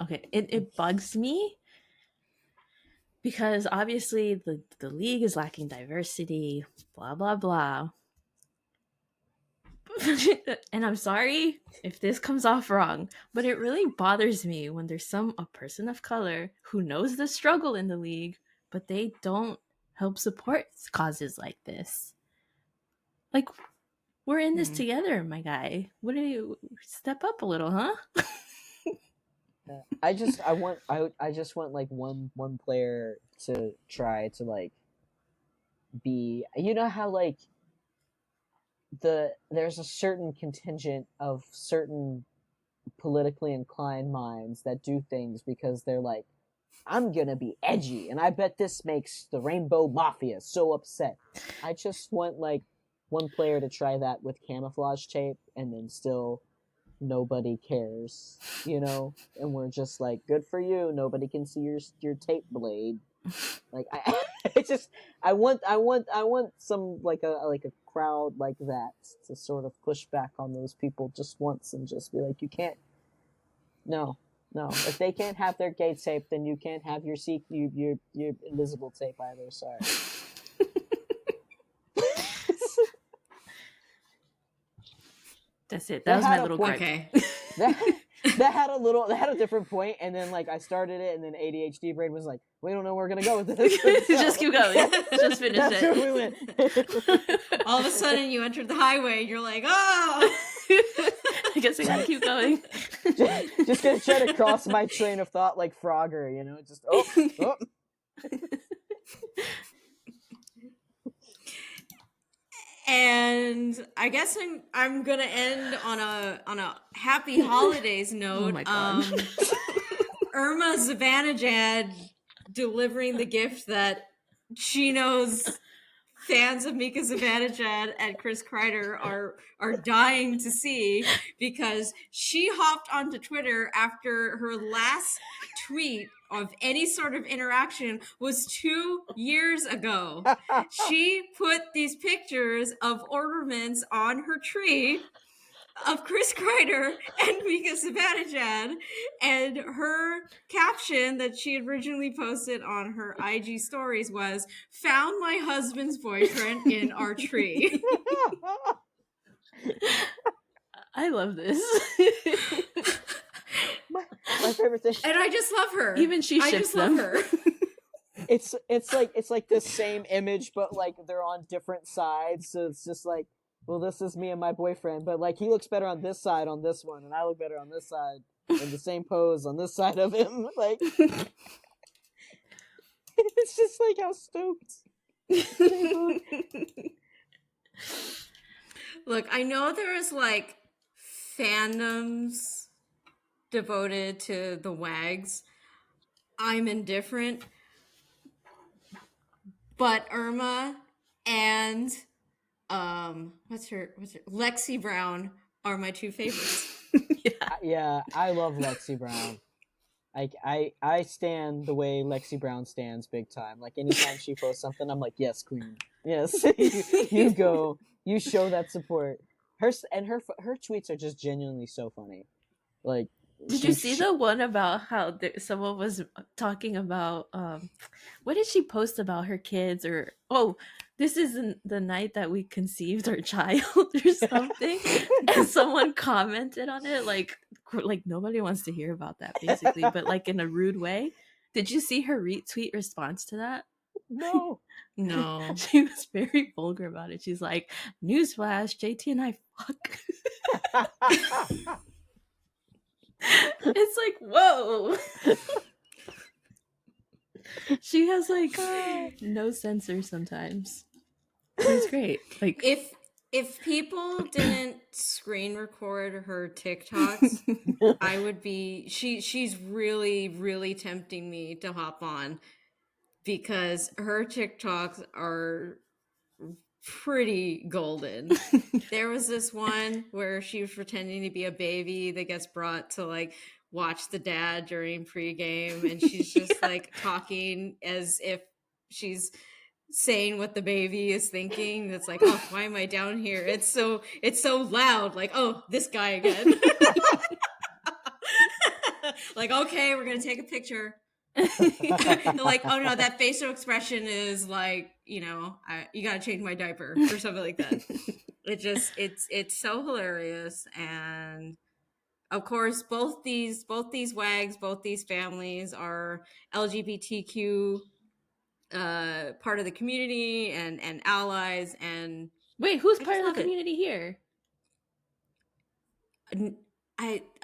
Okay, it bugs me. Because obviously the league is lacking diversity, blah, blah, blah. And I'm sorry if this comes off wrong, but it really bothers me when there's a person of color who knows the struggle in the league, but they don't help support causes like this. Like, we're in this together, my guy. What do you step up a little, huh? I just want like one player to try to, like, be, how, like, there's a certain contingent of certain politically inclined minds that do things because they're like, I'm gonna be edgy, and I bet this makes the Rainbow Mafia so upset. I just want, like, one player to try that with camouflage tape, and then still nobody cares, and we're just like, good for you, nobody can see your tape blade. Like, I want some, like a crowd like that to sort of push back on those people just once and just be like, you can't, no, if they can't have their gay tape, then you can't have your invisible tape either. Sorry. That's it. That was my little gripe. Okay. that had a different point, and then like I started it, and then ADHD brain was like, we don't know where we're gonna go with this. Just keep going. Just finish That's it. where we went. All of a sudden, you entered the highway, and you're like, oh! I guess I gotta keep going. Just gonna try to cross my train of thought like Frogger, you know, just oh. And I guess I'm gonna end on a happy holidays note. Oh my God. Irma Zibanejad delivering the gift that she knows fans of Mika Zibanejad and Chris Kreider are dying to see, because she hopped onto Twitter after her last tweet of any sort of interaction was 2 years ago. She put these pictures of ornaments on her tree of Chris Kreider and Mika Zibanejad, and her caption that she had originally posted on her IG stories was, "Found my husband's boyfriend in our tree." I love this. My favorite thing. And I just love her. Even she I ships just love them. her. It's like the same image, but like they're on different sides. So it's just like, well, this is me and my boyfriend, but like he looks better on this side on this one, and I look better on this side in the same pose on this side of him. Like, it's just like how stoked. Look, I know there's like fandoms devoted to the Wags. I'm indifferent. But Irma and what's her Lexi Brown are my two favorites. Yeah, I love Lexi Brown. I stand the way Lexi Brown stands big time. Like anytime she posts something, I'm like, yes, queen. Yes, you go. You show that support. Her tweets are just genuinely so funny. Like, did you see the one about how someone was talking about what did she post about her kids, or this is the night that we conceived our child or something, and someone commented on it like nobody wants to hear about that basically, but like in a rude way. Did you see her retweet response to that? No. She was very vulgar about it. She's like, newsflash, JT and I fuck. It's like, whoa. She has like no censor sometimes. It's great. Like, if people didn't screen record her TikToks, I would be she's really, really tempting me to hop on, because her TikToks are pretty golden. There was this one where she was pretending to be a baby that gets brought to like watch the dad during pregame, and she's just like talking as if she's saying what the baby is thinking. It's like, oh, why am I down here? It's so loud. Like, oh, this guy again. Like, okay, we're gonna take a picture. Like, oh no, that facial expression is like, you know, you gotta change my diaper or something like that. It's so hilarious. And of course, both these wags, both these families are LGBTQ part of the community and allies. And wait, who's part of the community here?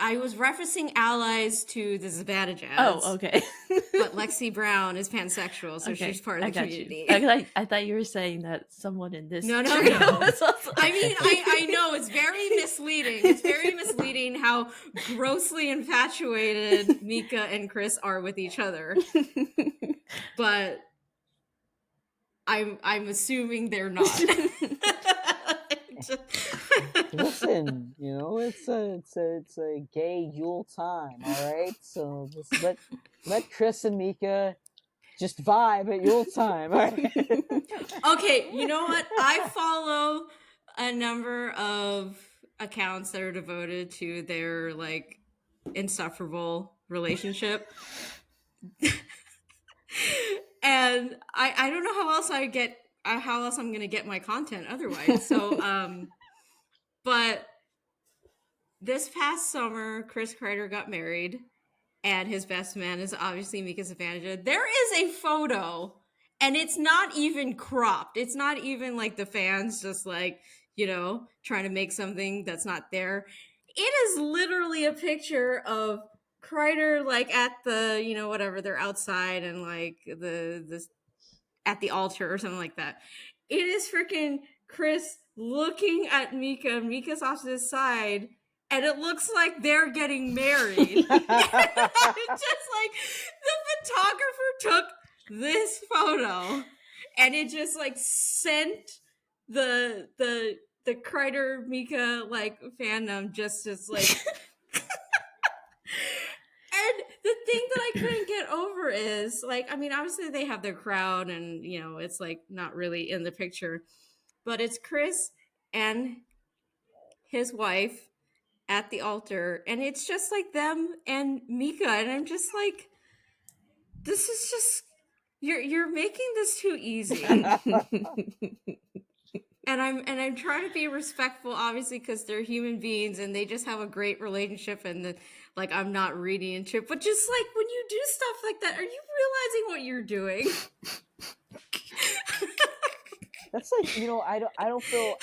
I was referencing allies to the Zibanejads. Oh, okay. But Lexi Brown is pansexual, so she's part of the community. I thought you were saying that someone in this. No. I mean, I know it's very misleading. It's very misleading how grossly infatuated Mika and Chris are with each other. But I'm assuming they're not. Listen, you know, it's a gay Yule time, all right? So just let Chris and Mika just vibe at Yule time, all right? Okay, you know what? I follow a number of accounts that are devoted to their like insufferable relationship. And I don't know how else I'm gonna get my content otherwise. So but this past summer, Chris Kreider got married, and his best man is obviously Mika Zibanejad. There is a photo, and it's not even cropped. It's not even like the fans just like, trying to make something that's not there. It is literally a picture of Kreider like at the, whatever, they're outside and like the at the altar or something like that. It is freaking Chris looking at Mika. Mika's off to the side, and it looks like they're getting married. It's just like the photographer took this photo, and it just like sent the Kreider Mika like fandom just like. And the thing that I couldn't get over is, like, I mean, obviously they have their crowd and, it's, like, not really in the picture. But it's Chris and his wife at the altar. And it's just, like, them and Mika. And I'm just like, this is just, you're making this too easy. And I'm trying to be respectful, obviously, because they're human beings and they just have a great relationship. And like, I'm not reading into it, but just like when you do stuff like that, are you realizing what you're doing? That's like, I don't feel.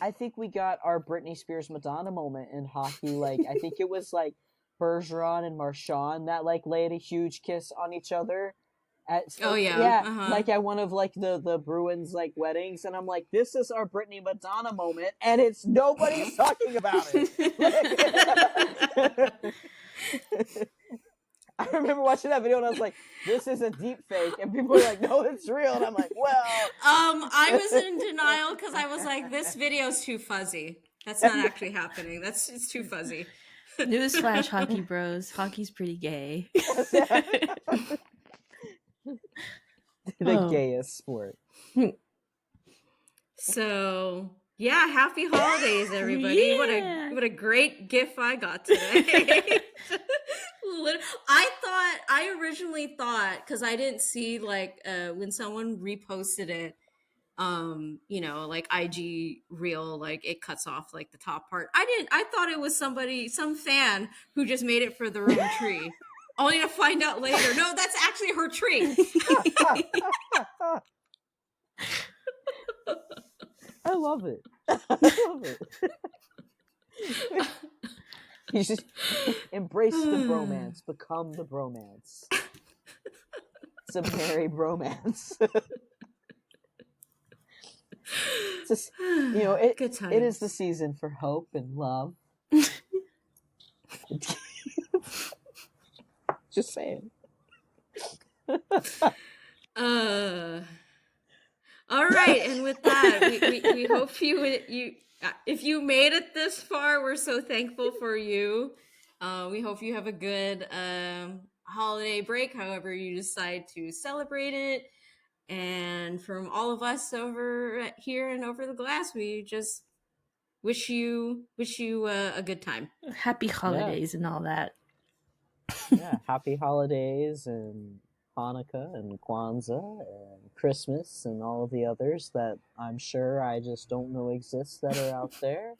I think we got our Britney Spears Madonna moment in hockey. Like, I think it was like Bergeron and Marchand that like laid a huge kiss on each other. Like at one of like the Bruins like weddings, and I'm like, this is our Britney Madonna moment, and it's nobody's talking about it. I remember watching that video and I was like, this is a deep fake, and people were like, no, it's real, and I'm like, well, I was in denial because I was like, this video's too fuzzy. That's not actually happening. It's too fuzzy. Newsflash, hockey bros. Hockey's pretty gay. The gayest sport. So yeah, happy holidays, everybody. Yeah. What a great gif I got today. I originally thought, because I didn't see like when someone reposted it, like IG reel, like it cuts off like the top part. I thought it was some fan who just made it for their own tree. Only to find out later, no, that's actually her tree. I love it. You just embrace the bromance, become the bromance. It's a merry bromance. It's just, it is the season for hope and love. Just saying. All right, and with that, we hope you if you made it this far, we're so thankful for you. We hope you have a good holiday break, however you decide to celebrate it. And from all of us over here and over the glass, we just wish you a good time. Happy holidays and all that. Yeah, happy holidays and Hanukkah and Kwanzaa and Christmas and all of the others that I'm sure I just don't know exist that are out there.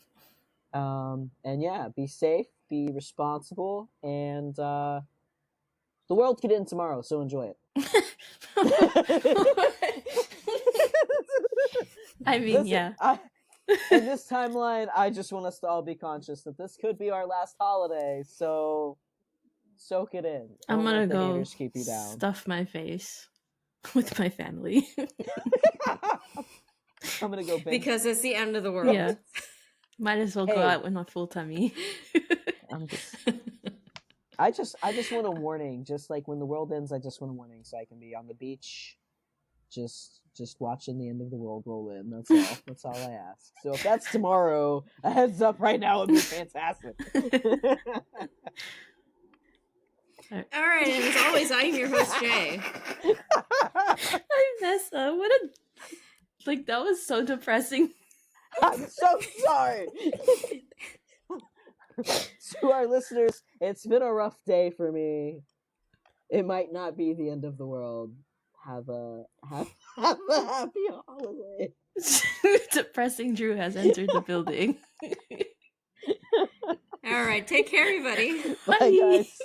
And yeah, be safe, be responsible, and the world could end tomorrow, so enjoy it. I mean, yeah. In this timeline, I just want us to all be conscious that this could be our last holiday, so soak it in. I'm gonna go keep you down. Stuff my face with my family. I'm gonna go because it's the end of the world. Yeah, might as well go out with my full tummy. I just want a warning. Just like when the world ends, I just want a warning so I can be on the beach, just watching the end of the world roll in. That's all. That's all I ask. So if that's tomorrow, a heads up right now would be fantastic. All right, and as always, I'm your host, Jay. I'm Nessa. That was so depressing. I'm so sorry. To our listeners, it's been a rough day for me. It might not be the end of the world. Have a happy holiday. Depressing Drew has entered the building. All right. Take care, everybody. Bye, Bye. guys.